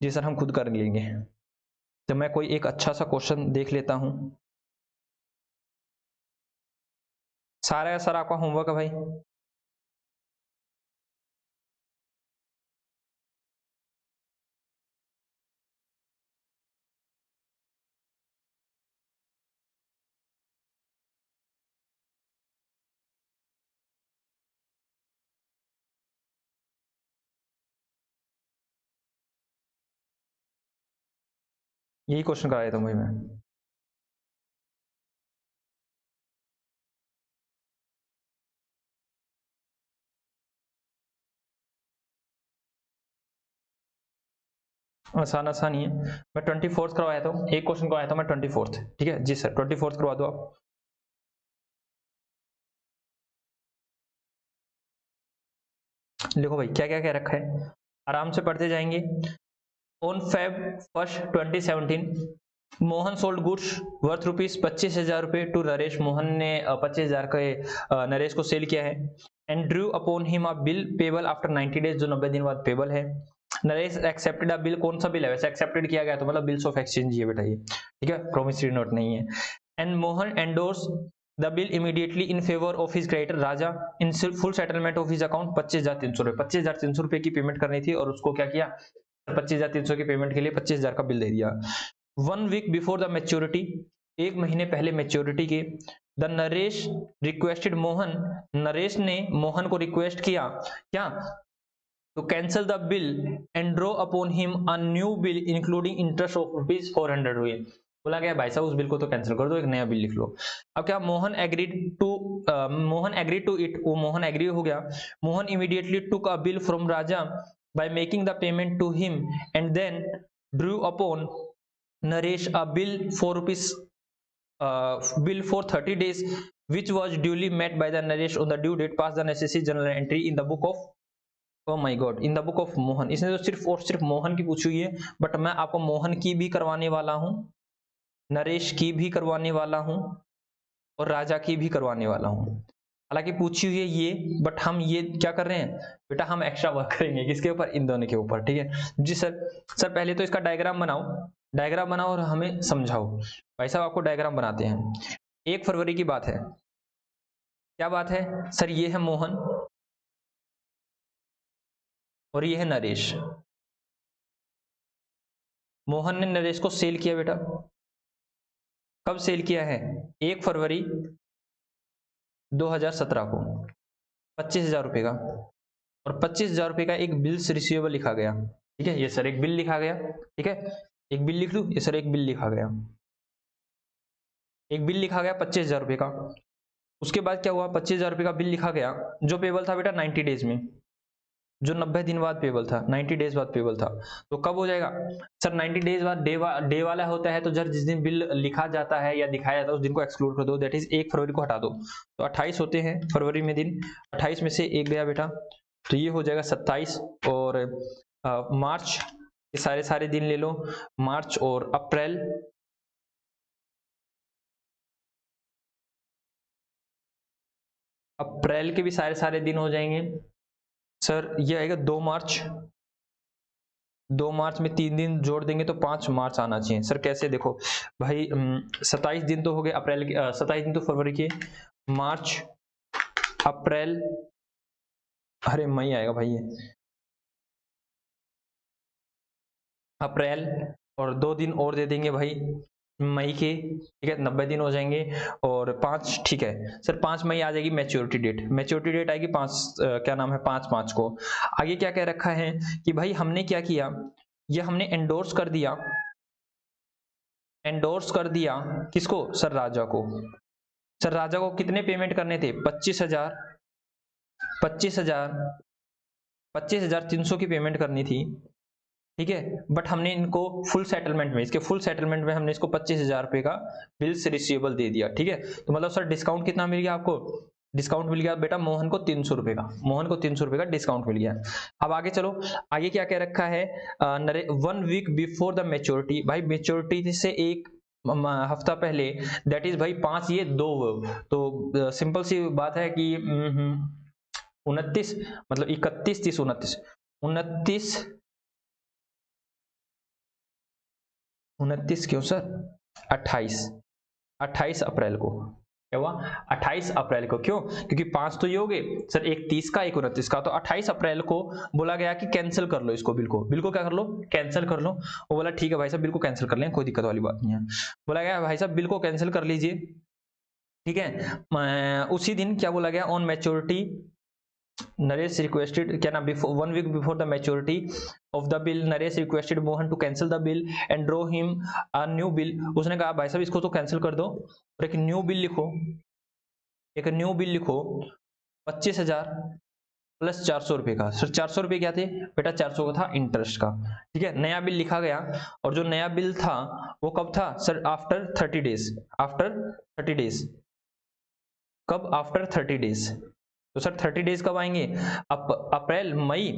जी सर, हम खुद कर लेंगे। तो मैं कोई एक अच्छा सा क्वेश्चन देख लेता हूं। सारा सर आपका होमवर्क है भाई, यही क्वेश्चन कराया था भाई मैं। आसान आसान ही है। मैं 24th करवाया था, एक क्वेश्चन करवाया था मैं 24th, ठीक है जी सर, 24th करवा दो आप। देखो भाई क्या क्या क्या रखा है, आराम से पढ़ते जाएंगे। On Feb 1st 2017 Mohan sold goods worth rupees 25,000 रुपए टू नरेश। मोहन ने 25,000 के नरेश को सेल किया है। And Drew upon him a bill payable after 90 days, जो 90 दिन बाद पेबल है। नरेश एक्सेप्टेड अ बिल, कौन सा बिल है वैसे एक्सेप्टेड किया गया, तो मतलब बिल्स ऑफ एक्सचेंज ये बेटा, ये ठीक है, प्रोमिसरी नोट नहीं है। And Mohan endorse the bill immediately in favour of his creditor Raja in full settlement of his account 25,300 रुपए, 25,300 रुपए की पेमेंट करनी थी और उसको क्या किया, 25,300 की पेमेंट के लिए 25,000 का बिल दे दिया। 1 वीक बिफोर द मैच्योरिटी, एक महीने पहले मैच्योरिटी के, द नरेश रिक्वेस्टेड मोहन, नरेश ने मोहन को रिक्वेस्ट किया क्या, to cancel the bill and draw upon him a new bill including interest of rupees 400 हुए। बोला गया भाई साहब उस बिल को तो कैंसिल कर दो, एक नया बिल लिख लो। अब क्या, मोहन एग्रीड टू इट, वो मोहन एग्री हो गया। Mohan immediately took a bill from Raja by making the payment to him and then drew upon Naresh a bill for rupees bill for 30 days which was duly met by the Naresh on the due date, pass the necessary journal entry in the book of, oh my God, in the book of Mohan. इसने तो सिर्फ और सिर्फ मोहन की पूछी हुई है, but मैं आपको मोहन की भी करवाने वाला हूं, नरेश की भी करवाने वाला हूं, और राजा की भी करवाने वाला हूं। हालांकि पूछी हुई है ये, बट हम ये क्या कर रहे हैं बेटा, हम एक्स्ट्रा वर्क करेंगे किसके ऊपर, इन दोनों के ऊपर, ठीक है जी सर। सर पहले तो इसका डायग्राम बनाओ, डायग्राम बनाओ और हमें समझाओ। भाई साहब आपको डायग्राम बनाते हैं। 1 फरवरी की बात है, क्या बात है सर, ये है मोहन और ये है नरेश। मोहन ने नरेश को सेल किया बेटा, कब सेल किया है, 1 फरवरी 2017 को, 25,000 रुपए का, और 25,000 रुपए का एक बिल्स रिसीवेबल लिखा गया, ठीक है ये सर एक बिल लिखा गया, ठीक है एक बिल लिख लूं, ये सर एक बिल लिखा गया, एक बिल लिखा गया 25,000 रुपए का। उसके बाद क्या हुआ, 25,000 रुपए का बिल लिखा गया जो पेबल था बेटा 90 डेज में, जो 90 दिन बाद पेबल था, 90 डेज बाद पेबल था। तो कब हो जाएगा सर, 90 डेज बाद डे वाला होता है, तो जब जिस दिन बिल लिखा जाता है या दिखाया जाता है उस दिन को एक्सक्लूड कर दो, दैट इज 1 फरवरी को हटा दो। तो 28 होते हैं फरवरी में दिन, 28 में से एक गया बेटा, तो ये हो जाएगा 27। और मार्च ये सारे दिन ले लो, मार्च और अप्रैल, अप्रैल के भी सारे दिन हो जाएंगे सर। ये आएगा 2 मार्च, 2 मार्च में 3 दिन जोड़ देंगे तो 5 मार्च आना चाहिए सर। कैसे देखो भाई, 27 दिन तो हो गए अप्रैल के, 27 दिन तो फरवरी के, मार्च अप्रैल, अरे मई आएगा भाई ये, अप्रैल, और 2 दिन और दे देंगे भाई मई के, ठीक है 90 दिन हो जाएंगे, और 5, ठीक है सर 5 मई आ जाएगी मैच्योरिटी डेट, मैच्योरिटी डेट आएगी 5 क्या नाम है 5 मार्च को। आगे क्या कह रखा है कि भाई हमने क्या किया, ये हमने एंडोर्स कर दिया, एंडोर्स कर दिया किसको सर, राजा को। सर राजा को कितने पेमेंट करने थे, 25,000, 25,000, 25,300 की पेमेंट करनी थी, ठीक है, बट हमने इनको फुल सेटलमेंट में, इसके फुल सेटलमेंट में हमने इसको 25,000 रुपए का बिल्स रिसीवेबल दे दिया। ठीक है, तो मतलब सर डिस्काउंट कितना मिल गया आपको? डिस्काउंट मिल गया बेटा मोहन को 300 रुपए का, मोहन को 300 रुपए का डिस्काउंट मिल गया। अब आगे चलो, आगे क्या कह रखा है? 1 वीक बिफोर द मेच्योरिटी, भाई मेच्योरिटी से एक हफ्ता पहले, दैट इज भाई 5 ये 2 तो सिंपल सी बात है कि 29 मतलब 31 30 29 29 29 क्यों सर? 28 अप्रैल को क्या हुआ? 28 अप्रैल को। क्यों? क्योंकि 5 तो ये हो गए सर, एक 30 का एक 29 का, तो 28 अप्रैल को बोला गया कि कैंसिल कर लो इसको, बिल को, बिल को क्या कर लो? कैंसिल कर लो। वो बोला ठीक है भाई साहब बिल को कैंसिल कर लें, कोई दिक्कत वाली बात नहीं है। बोला गया भाई साहब बिल को कैंसिल कर लीजिए। ठीक है, उसी दिन क्या बोला गया? ऑन मैच्योरिटी नरेश रिक्वेस्टेड, क्या नाम, before 1 week before the maturity of the bill, Naresh requested Mohan to cancel the bill and draw him a new bill. उसने कहा भाई साहब इसको तो कैंसिल कर दो और एक न्यू बिल लिखो, एक न्यू बिल लिखो 25,000 प्लस 400 रुपए का। सर 400 रुपए क्या थे बेटा? 400 का था इंटरेस्ट का। ठीक है, नया बिल लिखा गया, और जो नया बिल था वो कब था sir? After 30 days, after 30 days. कब? After 30 days. तो सर 30 डेज कब आएंगे? अप्रैल मई,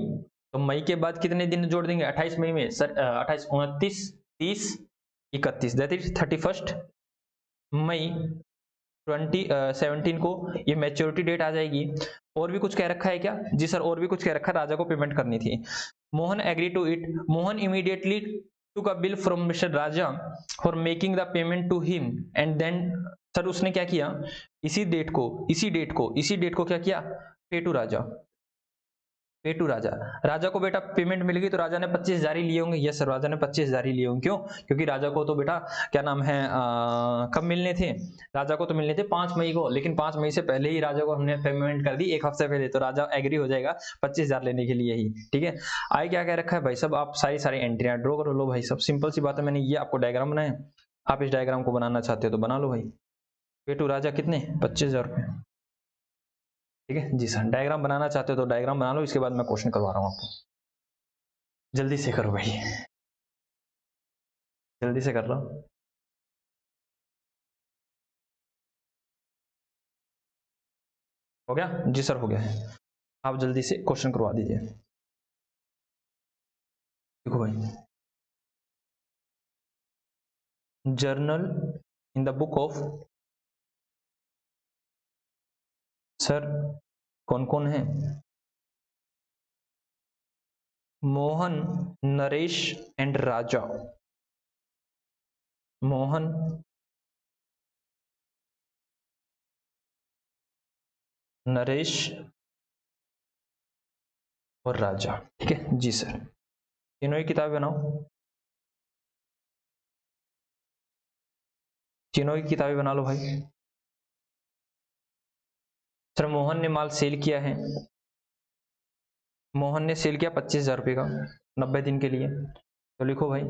तो मई के बाद कितने दिन जोड़ देंगे 28 मई में सर? 28 29 30 31, दैट इज 31 मई 2017 को ये मैच्योरिटी डेट आ जाएगी। और भी कुछ कह रखा है क्या? जी सर और भी कुछ कह रखा है, राजा को पेमेंट करनी थी। Mohan agree to it, Mohan immediately took a bill from Mr. Raja for making the payment to him and then sir उसने क्या किया? इसी डेट को क्या किया? पे टू राजा, पे टू राजा। राजा को बेटा पेमेंट मिल गई तो राजा ने 25,000 ही लिए होंगे। यस सर राजा ने 25,000 ही लिए होंगे। क्यों? क्योंकि राजा को तो बेटा क्या नाम है कब मिलने थे? राजा को तो मिलने थे 5 मई को, लेकिन 5 मई से पहले ही राजा को हमने पेमेंट कर दी, एक हफ्ते पहले, तो राजा एग्री हो जाएगा 25,000 लेने के लिए ही। ठीक है, आगे क्या कह रखा है भाई साहब? आप सारी एंट्रियां ड्रॉ कर लो भाई साहब, सिंपल सी बात है, मैंने ये आपको डायग्राम बनाया, आप इस डायग्राम को बनाना चाहते हो तो बना लो भाई। पे टू राजा कितने? 25,000 रुपये। ठीक है जी सर, डायग्राम बनाना चाहते हो तो डायग्राम बना लो, इसके बाद मैं क्वेश्चन करवा रहा हूँ आपको। जल्दी से करो भाई, जल्दी से कर लो। हो गया? जी सर हो गया है। आप जल्दी से क्वेश्चन करवा दीजिए। देखो भाई, journal in the book of, sir कौन कौन है? मोहन, नरेश एंड राजा। मोहन, नरेश और राजा। ठीक है जी सर, तीनों ही किताबें बनाओ, तीनों ही किताबें बना लो भाई। सर मोहन ने माल सेल किया है, मोहन ने सेल किया 25,000 रुपये का 90 दिन के लिए, तो लिखो भाई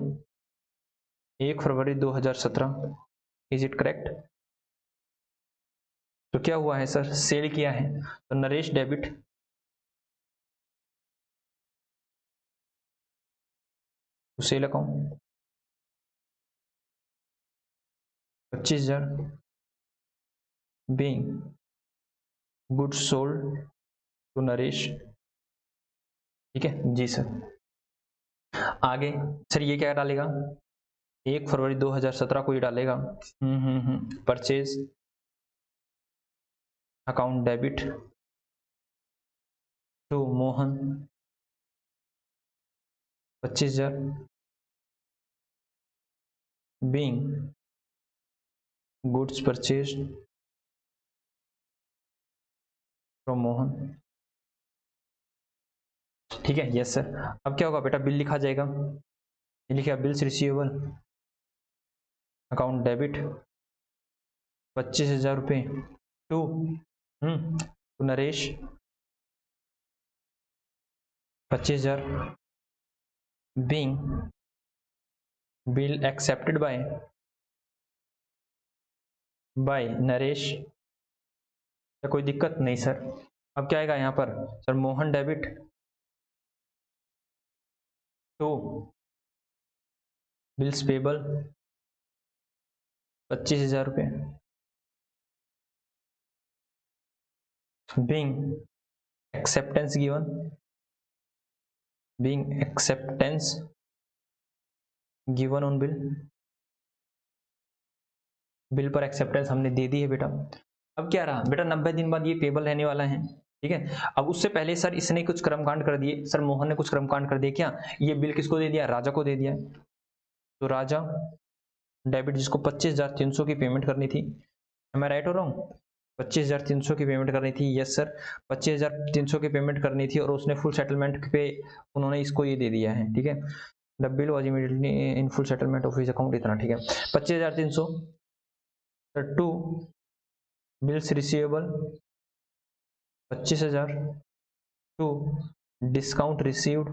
1 फरवरी 2017, इज इट करेक्ट? तो क्या हुआ है सर? सेल किया है, तो नरेश डेबिट, तो sale account 25,000 being goods sold to Naresh. ठीक है जी सर, आगे सर ये क्या डालेगा? 1 फरवरी 2017 को ये डालेगा purchase account debit to Mohan 25,000 being goods purchase from Mohan. ठीक है यस सर। अब क्या होगा बेटा? बिल लिखा जाएगा, ये लिखा बिल्स रिसीवेबल अकाउंट डेबिट 25,000 रुपये to Naresh 25,000 being bill accepted by Naresh. कोई दिक्कत नहीं सर। अब क्या आएगा यहाँ पर? Sir Mohan debit to bills payable 25,000 रुपये। Being acceptance given, being acceptance given on bill, bill पर एक्सेप्टेंस हमने दे दी है बेटा। अब क्या रहा बेटा, 90 दिन बाद ये पेबल रहने वाला है, ठीक है। अब उससे पहले सर इसने कुछ कर्मकांड कर दिए, सर मोहन ने कुछ कर्मकांड कर दिया, क्या ये बिल किसको दे दिया, राजा को दे दिया। तो राजा डेबिट, जिसको 25,300 की पेमेंट करनी थी, मैं राइट हो रहा हूँ, 25,300 की पेमेंट करनी थी, यस सर 25,300 की पेमेंट करनी थी, और उसने फुल सेटलमेंट पे उन्होंने इसको ये दे दिया है, ठीक है। The bill was immediately in full settlement of his account, इतना, ठीक है। 25,300 to bills receivable 25,000 to discount received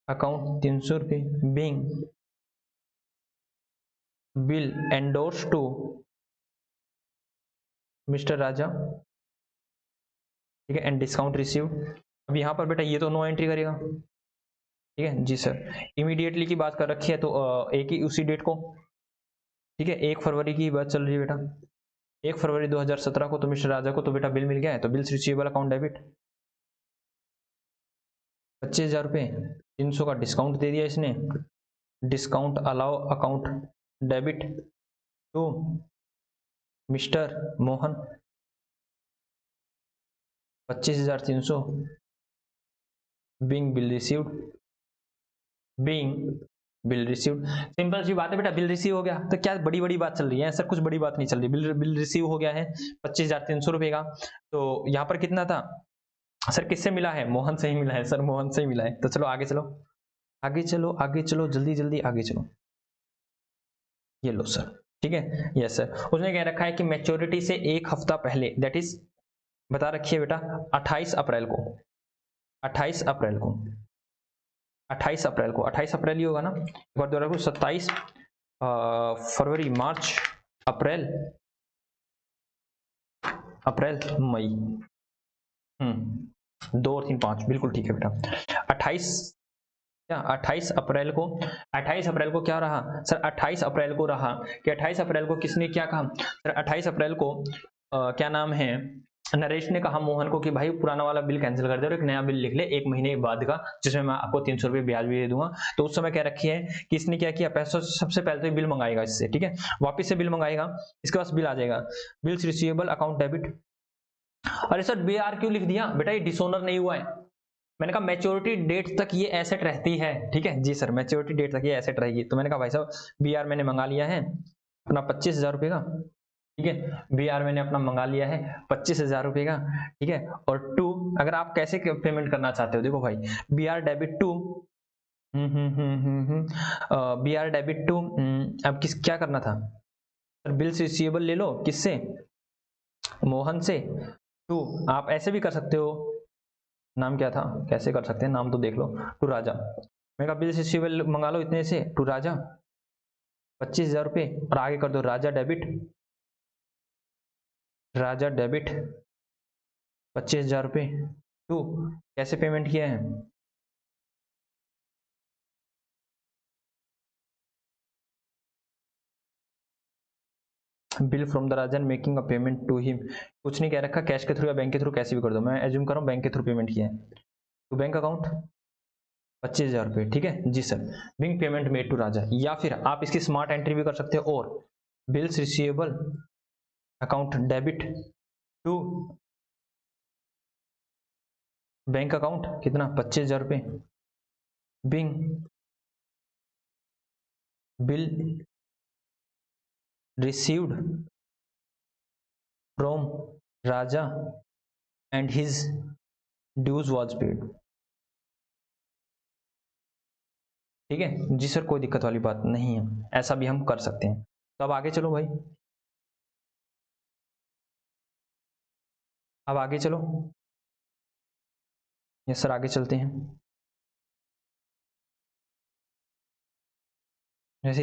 account 300 रुपये, being bill endorse to mister Raja, ठीक है, एंड डिस्काउंट रिसीव्ड। अब यहाँ पर बेटा ये तो नो एंट्री करेगा, ठीक है जी सर। इमीडिएटली की बात कर रखी है तो एक ही उसी डेट को, ठीक है, 1 फरवरी की बात चल रही है बेटा, 1 फरवरी 2017 को तो मिस्टर राजा को तो बेटा बिल मिल गया है, तो बिल्स रिसीवेबल अकाउंट डेबिट 25,000 रुपये, 300 का डिस्काउंट दे दिया इसने, discount allow account debit to mister Mohan 25,300, being bill received, being bill received. Simple सी बात है बेटा, बिल रिसीव हो गया तो क्या बड़ी बड़ी बात चल रही है, सर कुछ बड़ी बात नहीं चल रही, बिल रिसीव हो गया है 25,300 रुपये का। तो यहाँ पर कितना था सर, किससे मिला है, मोहन से ही मिला है सर, मोहन से ही मिला है। तो चलो आगे चलो, आगे चलो, आगे चलो, जल्दी जल्दी आगे चलो। ये लो सर, ठीक है, यस सर। उसने कह रखा है कि मैच्योरिटी से 1 हफ्ता पहले, दैट इज बता रखी है बेटा 28 अप्रैल को, 28 अप्रैल को, 28 अप्रैल को, 28 अप्रैल ही होगा ना, एक बार दोबारा को, 27 फरवरी, मार्च, अप्रैल, अप्रैल, मई, 2 और 3 5, बिल्कुल ठीक है बेटा। 28 क्या, 28 अप्रैल को, 28 अप्रैल को क्या रहा सर, 28 अप्रैल को रहा कि 28 अप्रैल को किसने क्या कहा सर, 28 अप्रैल को क्या नाम है, नरेश ने कहा मोहन को कि भाई पुराना वाला बिल कैंसिल कर दे और एक नया बिल लिख ले 1 महीने बाद का, जिसमें मैं आपको 300 रुपये ब्याज भी दे दूंगा। तो उस समय क्या रखी है कि इसने क्या किया, पैसा सबसे पहले तो बिल मंगाएगा इससे, ठीक है, वापिस से बिल मंगाएगा, इसके पास बिल आ जाएगा, बिल्स रिसीवेबल अकाउंट डेबिट। अरे सर बी आर क्यों लिख दिया बेटा, ये डिसोनर नहीं हुआ है, मैंने कहा मैच्योरिटी डेट तक ये एसेट रहती है, ठीक है जी सर, मैच्योरिटी डेट तक ये एसेट रहेगी। तो मैंने कहा भाई साहब बी आर मैंने मंगा लिया है अपना 25,000 रुपये का, ठीक है, बी आर मैंने अपना मंगा लिया है 25,000 रुपये का, ठीक है। और टू, अगर आप कैसे पेमेंट करना चाहते हो, देखो भाई, B R debit to, B R debit to, अब किस क्या करना था सर, बिल्स रिसीवेबल ले लो, किससे, मोहन से, टू आप ऐसे भी कर सकते हो, नाम क्या था, कैसे कर सकते हैं, नाम तो देख लो, टू राजा, मैं कहा बिल्स रिसीवेबल मंगा लो इतने से, टू राजा 25,000 रुपये, और आगे कर दो राजा डेबिट, राजा डेबिट 25,000 रुपये टू, कैसे पेमेंट किया है, bill from the Rajan making a payment to him, कुछ नहीं कह रखा, कैश के थ्रू या बैंक के थ्रू कैसे भी कर दो, मैं एज्यूम कर रहा हूँ बैंक के थ्रू पेमेंट किया है, तो बैंक अकाउंट 25,000 रुपये, ठीक है जी sir, being payment made to Raja. या फिर आप इसकी स्मार्ट एंट्री भी कर सकते हो, और bills receivable account debit to bank account कितना 25,000 रुपये, being bill received from Raja and his dues was paid, ठीक है जी सर, कोई दिक्कत वाली बात नहीं है, ऐसा भी हम कर सकते हैं। तो अब आगे चलो भाई, अब आगे चलो, यस सर आगे चलते हैं। जैसे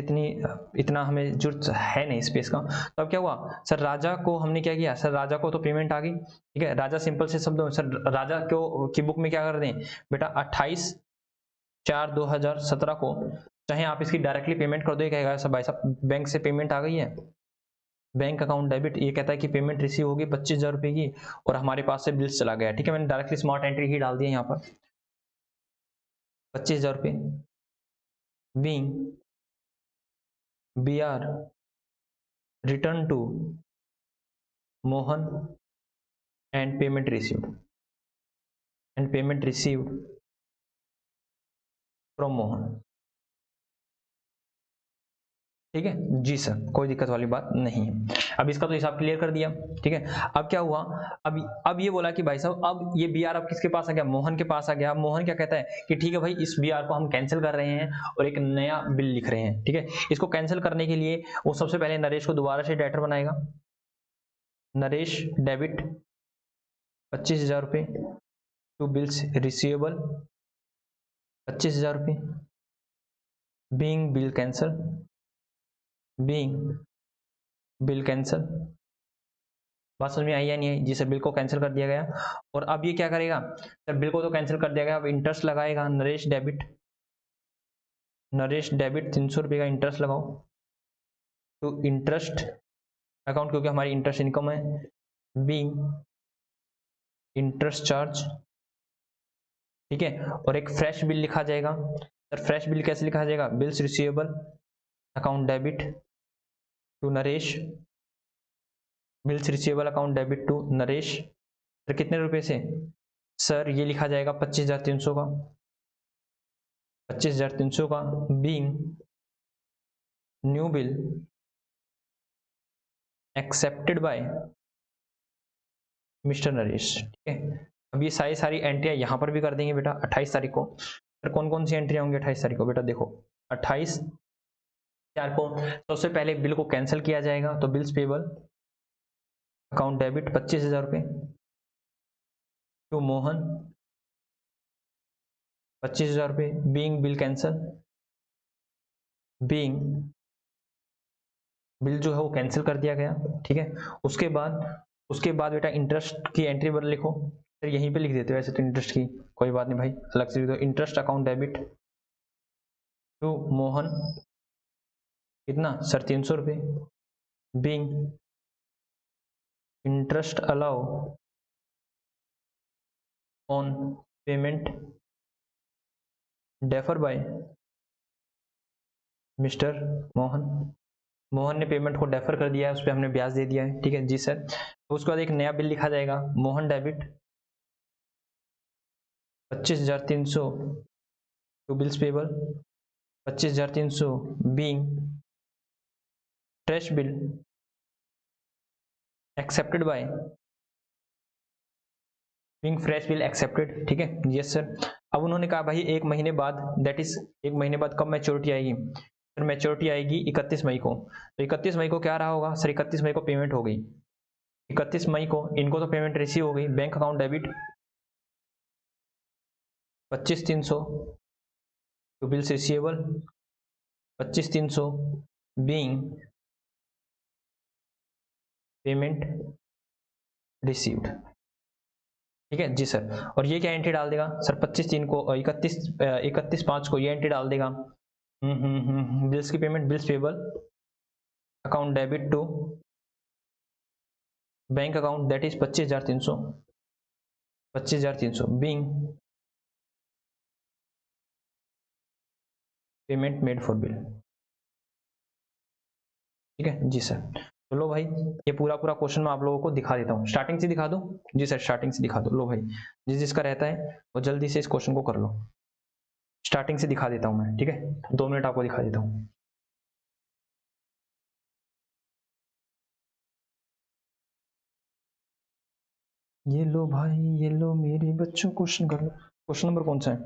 इतना हमें जरूरत है नहीं स्पेस का, तो अब क्या हुआ सर, राजा को हमने क्या किया सर, राजा को तो पेमेंट आ गई, ठीक है, राजा सिंपल से शब्दों में सर, राजा को की बुक में क्या कर दें बेटा, 28/4/2017 को चाहे आप इसकी डायरेक्टली पेमेंट कर दो, ये कहेगा सर भाई साहब बैंक से पेमेंट आ गई है, बैंक अकाउंट डेबिट, ये कहता है कि पेमेंट रिसीव होगी 25,000 रुपये की और हमारे पास से बिल्स चला गया। ठीक है, मैंने डायरेक्टली स्मार्ट एंट्री ही डाल दी है यहाँ पर 25,000 रुपये being BR return to Mohan and payment received from Mohan. ठीक है जी सर, कोई दिक्कत वाली बात नहीं है। अब इसका तो हिसाब क्लियर कर दिया। ठीक है, अब क्या हुआ, अब ये बोला कि भाई साहब अब ये BR अब किसके पास आ गया, मोहन के पास आ गया। मोहन क्या कहता है कि ठीक है भाई इस BR को हम कैंसिल कर रहे हैं और एक नया बिल लिख रहे हैं। ठीक है, इसको कैंसिल करने के लिए वो सबसे पहले नरेश को दोबारा से डेटर बनाएगा। नरेश डेबिट 25,000 रुपये टू बिल्स रिसीवेबल 25,000 रुपये बीइंग बिल कैंसल। बात समझ में आई या नहीं आई? जी सर, बिल को कैंसिल कर दिया गया। और अब ये क्या करेगा सर, बिल को तो कैंसिल कर दिया गया, अब इंटरेस्ट लगाएगा। नरेश डेबिट 300 रुपये का इंटरेस्ट लगाओ तो इंटरेस्ट अकाउंट, क्योंकि हमारी इंटरेस्ट इनकम है, बीइंग इंटरेस्ट चार्ज। ठीक है, और एक फ्रेश बिल लिखा जाएगा। सर फ्रेश बिल कैसे लिखा जाएगा, bills receivable account debit to Naresh, bills receivable account debit to Naresh. Sir कितने रुपए से, सर ये लिखा जाएगा 25,300 का, 25,300 का being new bill accepted by mister Naresh. ठीक है, अब ये सारी एंट्रियां यहां पर भी कर देंगे बेटा 28 तारीख को। सर कौन कौन सी एंट्रियां होंगी 28 तारीख को, बेटा देखो 28/4 को सबसे पहले बिल को कैंसिल किया जाएगा, तो बिल्स पेबल अकाउंट डेबिट 25,000 रुपये टू मोहन 25,000 रुपये being bill cancel, being bill जो है वो कैंसिल कर दिया गया। ठीक है, उसके बाद बेटा इंटरेस्ट की एंट्री पर लिखो। फिर यहीं पे लिख देते हो, वैसे तो इंटरेस्ट की कोई बात नहीं भाई, अलग से लिख दो। Interest account debit to Mohan कितना सर 300 रुपये being interest allow on payment defer by mister Mohan ने पेमेंट को डेफर कर दिया है, उस पर हमने ब्याज दे दिया है। ठीक है जी सर, तो उसके बाद एक नया बिल लिखा जाएगा, Mohan debit 25,300 to bills payable 25,300 being fresh bill accepted by being fresh bill accepted. ठीक है यस सर। अब उन्होंने कहा भाई एक महीने बाद, दैट इज एक महीने बाद कब मैच्योरिटी आएगी, सर मैच्योरिटी आएगी 31 मई को। तो 31 मई को क्या रहा होगा सर, 31 मई को पेमेंट हो गई, 31 मई को इनको तो पेमेंट रिसीव हो गई, bank account debit 25,300 to bills receivable 25,300 being payment received. ठीक है जी सर, और ये क्या एंट्री डाल देगा सर 25/3 को, 31/5 को ये एंट्री डाल देगा, बिल्स की payment, bills payable account debit to bank account that is 25,300 being payment made for bill. ठीक है जी सर, तो लो भाई ये पूरा क्वेश्चन मैं आप लोगों को दिखा देता हूँ, स्टार्टिंग से दिखा दो। जी सर स्टार्टिंग से दिखा दो, लो भाई जिसका रहता है वो जल्दी से इस क्वेश्चन को कर लो, स्टार्टिंग से दिखा देता हूँ मैं। ठीक है 2 मिनट आपको दिखा देता हूँ। ये लो भाई, ये लो मेरे बच्चों, क्वेश्चन कर लो। क्वेश्चन नंबर कौन सा है,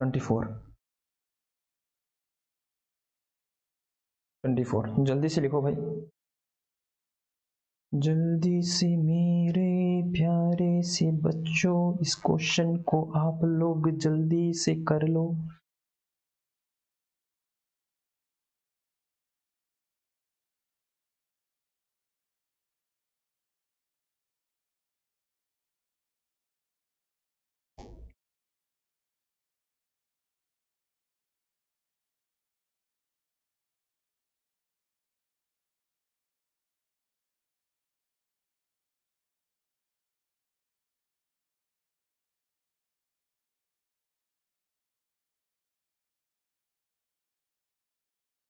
24 जल्दी से लिखो भाई, जल्दी से मेरे प्यारे से बच्चों इस क्वेश्चन को आप लोग जल्दी से कर लो।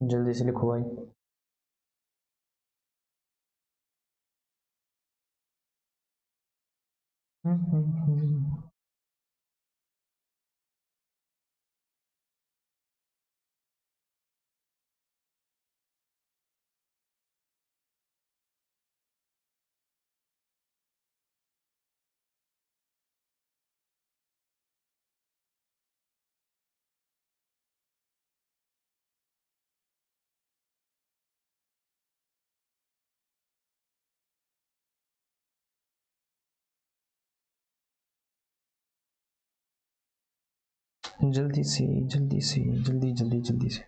जल्दी से लिखो भाई। जल्दी से जल्दी से जल्दी जल्दी जल्दी से।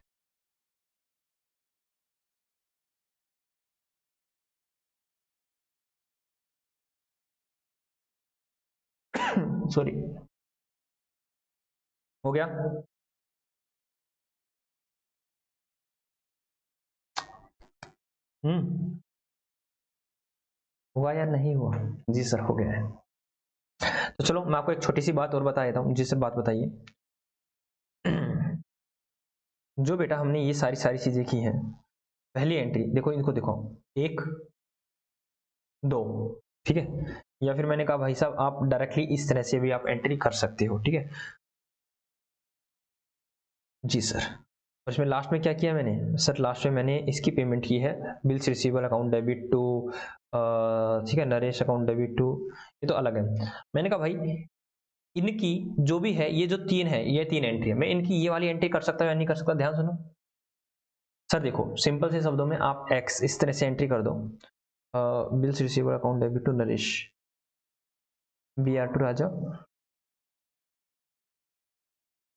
सॉरी, हो गया? हुआ या नहीं हुआ? जी सर, हो गया है। तो चलो मैं आपको एक छोटी सी बात और बता देता हूँ। जी सर, बात बताइए। जो बेटा हमने ये सारी सारी चीजें की हैं, पहली एंट्री देखो, इनको देखो, 1 2, ठीक है। या फिर मैंने कहा भाई साहब आप डायरेक्टली इस तरह से भी आप एंट्री कर सकते हो, ठीक है। जी सर। और इसमें लास्ट में क्या किया मैंने सर? लास्ट में मैंने इसकी पेमेंट की है, bills receivable account debit to, ठीक है, नरेश अकाउंट डेबिट टू, ये तो अलग है। मैंने कहा भाई इनकी जो भी है, ये जो 3 है, ये 3 एंट्री है, मैं इनकी ये वाली एंट्री कर सकता हूँ या नहीं कर सकता? ध्यान सुनो सर, देखो सिंपल से शब्दों में आप एक्स इस तरह से एंट्री कर दो, bills receivable account debit to Naresh, B R to Raja,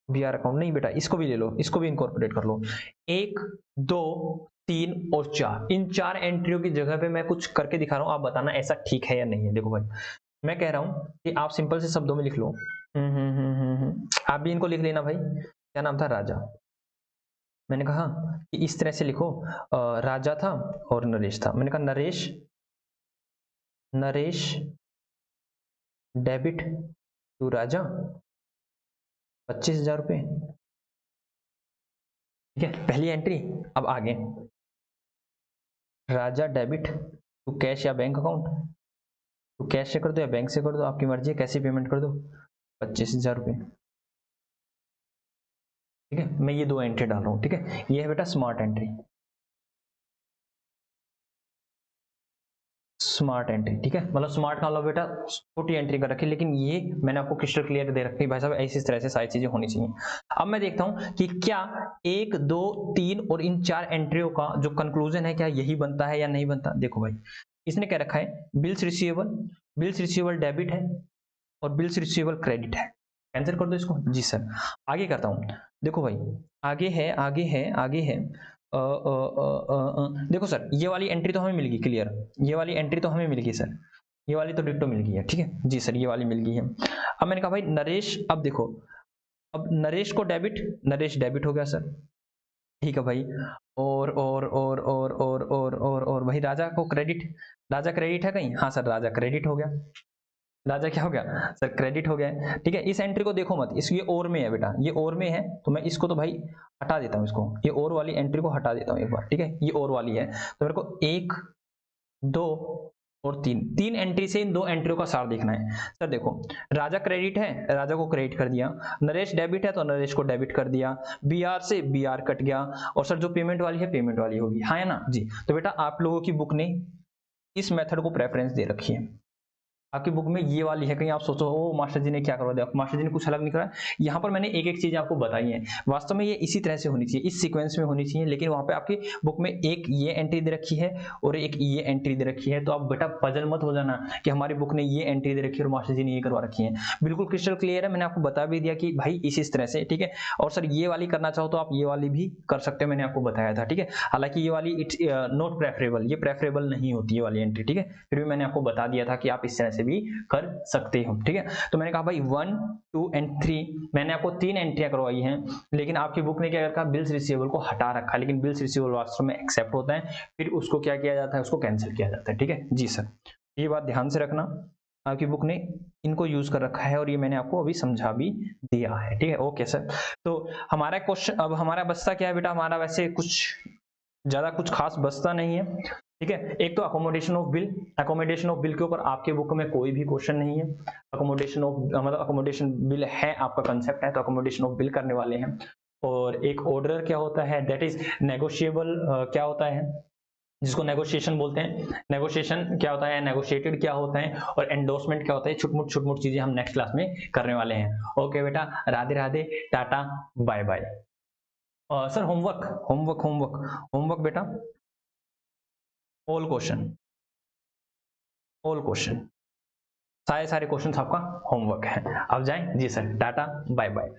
B R account नहीं बेटा, इसको भी ले लो, इसको भी इनकॉर्पोरेट कर लो। 1 2 3 और 4, इन 4 एंट्रियों की जगह पे मैं कुछ करके दिखा रहा हूं, आप बताना ऐसा ठीक है या नहीं है। देखो भाई, मैं कह रहा हूं कि आप सिंपल से शब्दों में लिख लो। आप भी इनको लिख लेना भाई। क्या नाम था? राजा। मैंने कहा कि इस तरह से लिखो, राजा था और नरेश था। मैंने कहा नरेश, नरेश डेबिट टू राजा 25,000 रुपये, ठीक है, पहली एंट्री। अब आगे, राजा डेबिट टू कैश या बैंक अकाउंट, तो कैश से कर दो या बैंक से कर दो, आपकी मर्जी है, कैसे पेमेंट कर दो, 25,000 रुपये, ठीक है। मैं ये 2 एंट्री डाल रहा हूँ, ठीक है। ये है बेटा स्मार्ट एंट्री, स्मार्ट एंट्री, ठीक है। मतलब स्मार्ट का मतलब बेटा छोटी एंट्री कर रखी, लेकिन ये मैंने आपको क्रिस्टल क्लियर दे रखी भाई साहब, ऐसी तरह से सारी चीजें होनी चाहिए। अब मैं देखता हूं कि क्या 1 2 3 और इन 4 एंट्रियों का जो कंक्लूजन है, क्या यही बनता है या नहीं बनता? देखो भाई, इसने क्या रखा है, bills receivable, bills receivable debit है और बिल्स रिसीवेबल क्रेडिट है। कैंसिल कर दो इसको। जी सर। आगे करता हूं, देखो भाई, आगे है, आगे है, आगे है, देखो सर, ये वाली एंट्री तो हमें मिल गई, क्लियर, ये वाली एंट्री तो हमें मिल गई सर, ये वाली तो डिट्टो मिल गई है, ठीक है। जी सर, ये वाली मिल गई है। अब मैंने कहा भाई नरेश, अब देखो, अब नरेश को डेबिट, नरेश डेबिट हो गया सर, ठीक है भाई। और भाई राजा को क्रेडिट, राजा क्रेडिट है कहीं? हाँ सर, राजा क्रेडिट हो गया, राजा क्या हो गया सर? क्रेडिट हो गया, ठीक है। इस एंट्री को देखो मत, इस ये और में है बेटा, ये और में है, तो मैं इसको तो भाई हटा देता हूँ, इसको, ये और वाली एंट्री को हटा देता हूँ एक बार, ठीक है। ये और वाली है, तो मेरे को 1 2 और 3, 3 एंट्री से इन 2 एंट्रियों का सार देखना है। सर देखो, राजा क्रेडिट है, राजा को क्रेडिट कर दिया, नरेश डेबिट है तो नरेश को डेबिट कर दिया, बी आर से बी आर कट गया, और सर जो पेमेंट वाली है पेमेंट वाली होगी, हाँ है ना जी। तो बेटा आप लोगों की बुक ने इस मेथड को प्रेफरेंस दे रखी है, आपकी बुक में ये वाली है, कहीं आप सोचो ओ मास्टर जी ने क्या करवा दिया, मास्टर जी ने कुछ अलग नहीं करा। यहाँ पर मैंने एक एक चीज आपको बताई है, वास्तव में ये इसी तरह से होनी चाहिए, इस सीक्वेंस में होनी चाहिए, लेकिन वहां पे आपकी बुक में एक ये एंट्री दे रखी है और एक ये एंट्री दे रखी है, तो आप बेटा पजल मत हो जाना कि हमारी बुक ने ये एंट्री दे रखी है और मास्टर जी ने ये करवा रखी है। बिल्कुल क्रिस्टल क्लियर है, मैंने आपको बता भी दिया कि भाई इस तरह से, ठीक है। और सर ये वाली करना चाहो तो आप ये वाली भी कर सकते हो, मैंने आपको बताया था, ठीक है। हालांकि ये वाली इट्स नॉट प्रेफरेबल, ये प्रेफरेबल नहीं होती ये वाली एंट्री, ठीक है। फिर भी मैंने आपको बता दिया था कि आप इस तरह से भी कर सकते हो, ठीक है। तो मैंने कहा भाई 1 2 एंड 3, मैंने आपको 3 एंट्रियां करवाई हैं, लेकिन आपकी बुक ने क्या रखा, बिल्स रिसीवेबल को हटा रखा, लेकिन बिल्स रिसीवेबल वास्तव में एक्सेप्ट होता है, फिर उसको क्या किया जाता है, उसको कैंसिल किया जाता है, ठीक है। जी सर, ये बात ध्यान से रखना। आपकी बुक ने इनको यूज कर रखा है और ये मैंने आपको अभी समझा भी दिया है, ठीक है। ओके सर, तो हमारा क्वेश्चन अब हमारा बचता क्या है बेटा, हमारा वैसे कुछ ज्यादा कुछ खास बचता नहीं है, ठीक है। एक तो accommodation of bill, accommodation of bill के ऊपर आपके बुक में कोई भी क्वेश्चन नहीं है। अकोमोडेशन ऑफ मतलब अकोमोडेशन बिल है, आपका कंसेप्ट है तो अकोमोडेशन ऑफ बिल करने वाले हैं। और एक ऑर्डर क्या होता है, दैट इज नेगोशिएबल क्या होता है, जिसको नेगोशिएशन बोलते हैं। नेगोशिएशन क्या होता है, नेगोशिएटेड क्या होता है, और एंडोर्समेंट क्या होता है। छुटमुट चीजें हम नेक्स्ट क्लास में करने वाले हैं। ओके बेटा, Radhe Radhe, tata, bye bye. Sir homework homework homework homework बेटा, ऑल क्वेश्चन, ऑल क्वेश्चन, सारे सारे क्वेश्चन आपका होमवर्क है। अब जाएं जी सर, टाटा बाय बाय।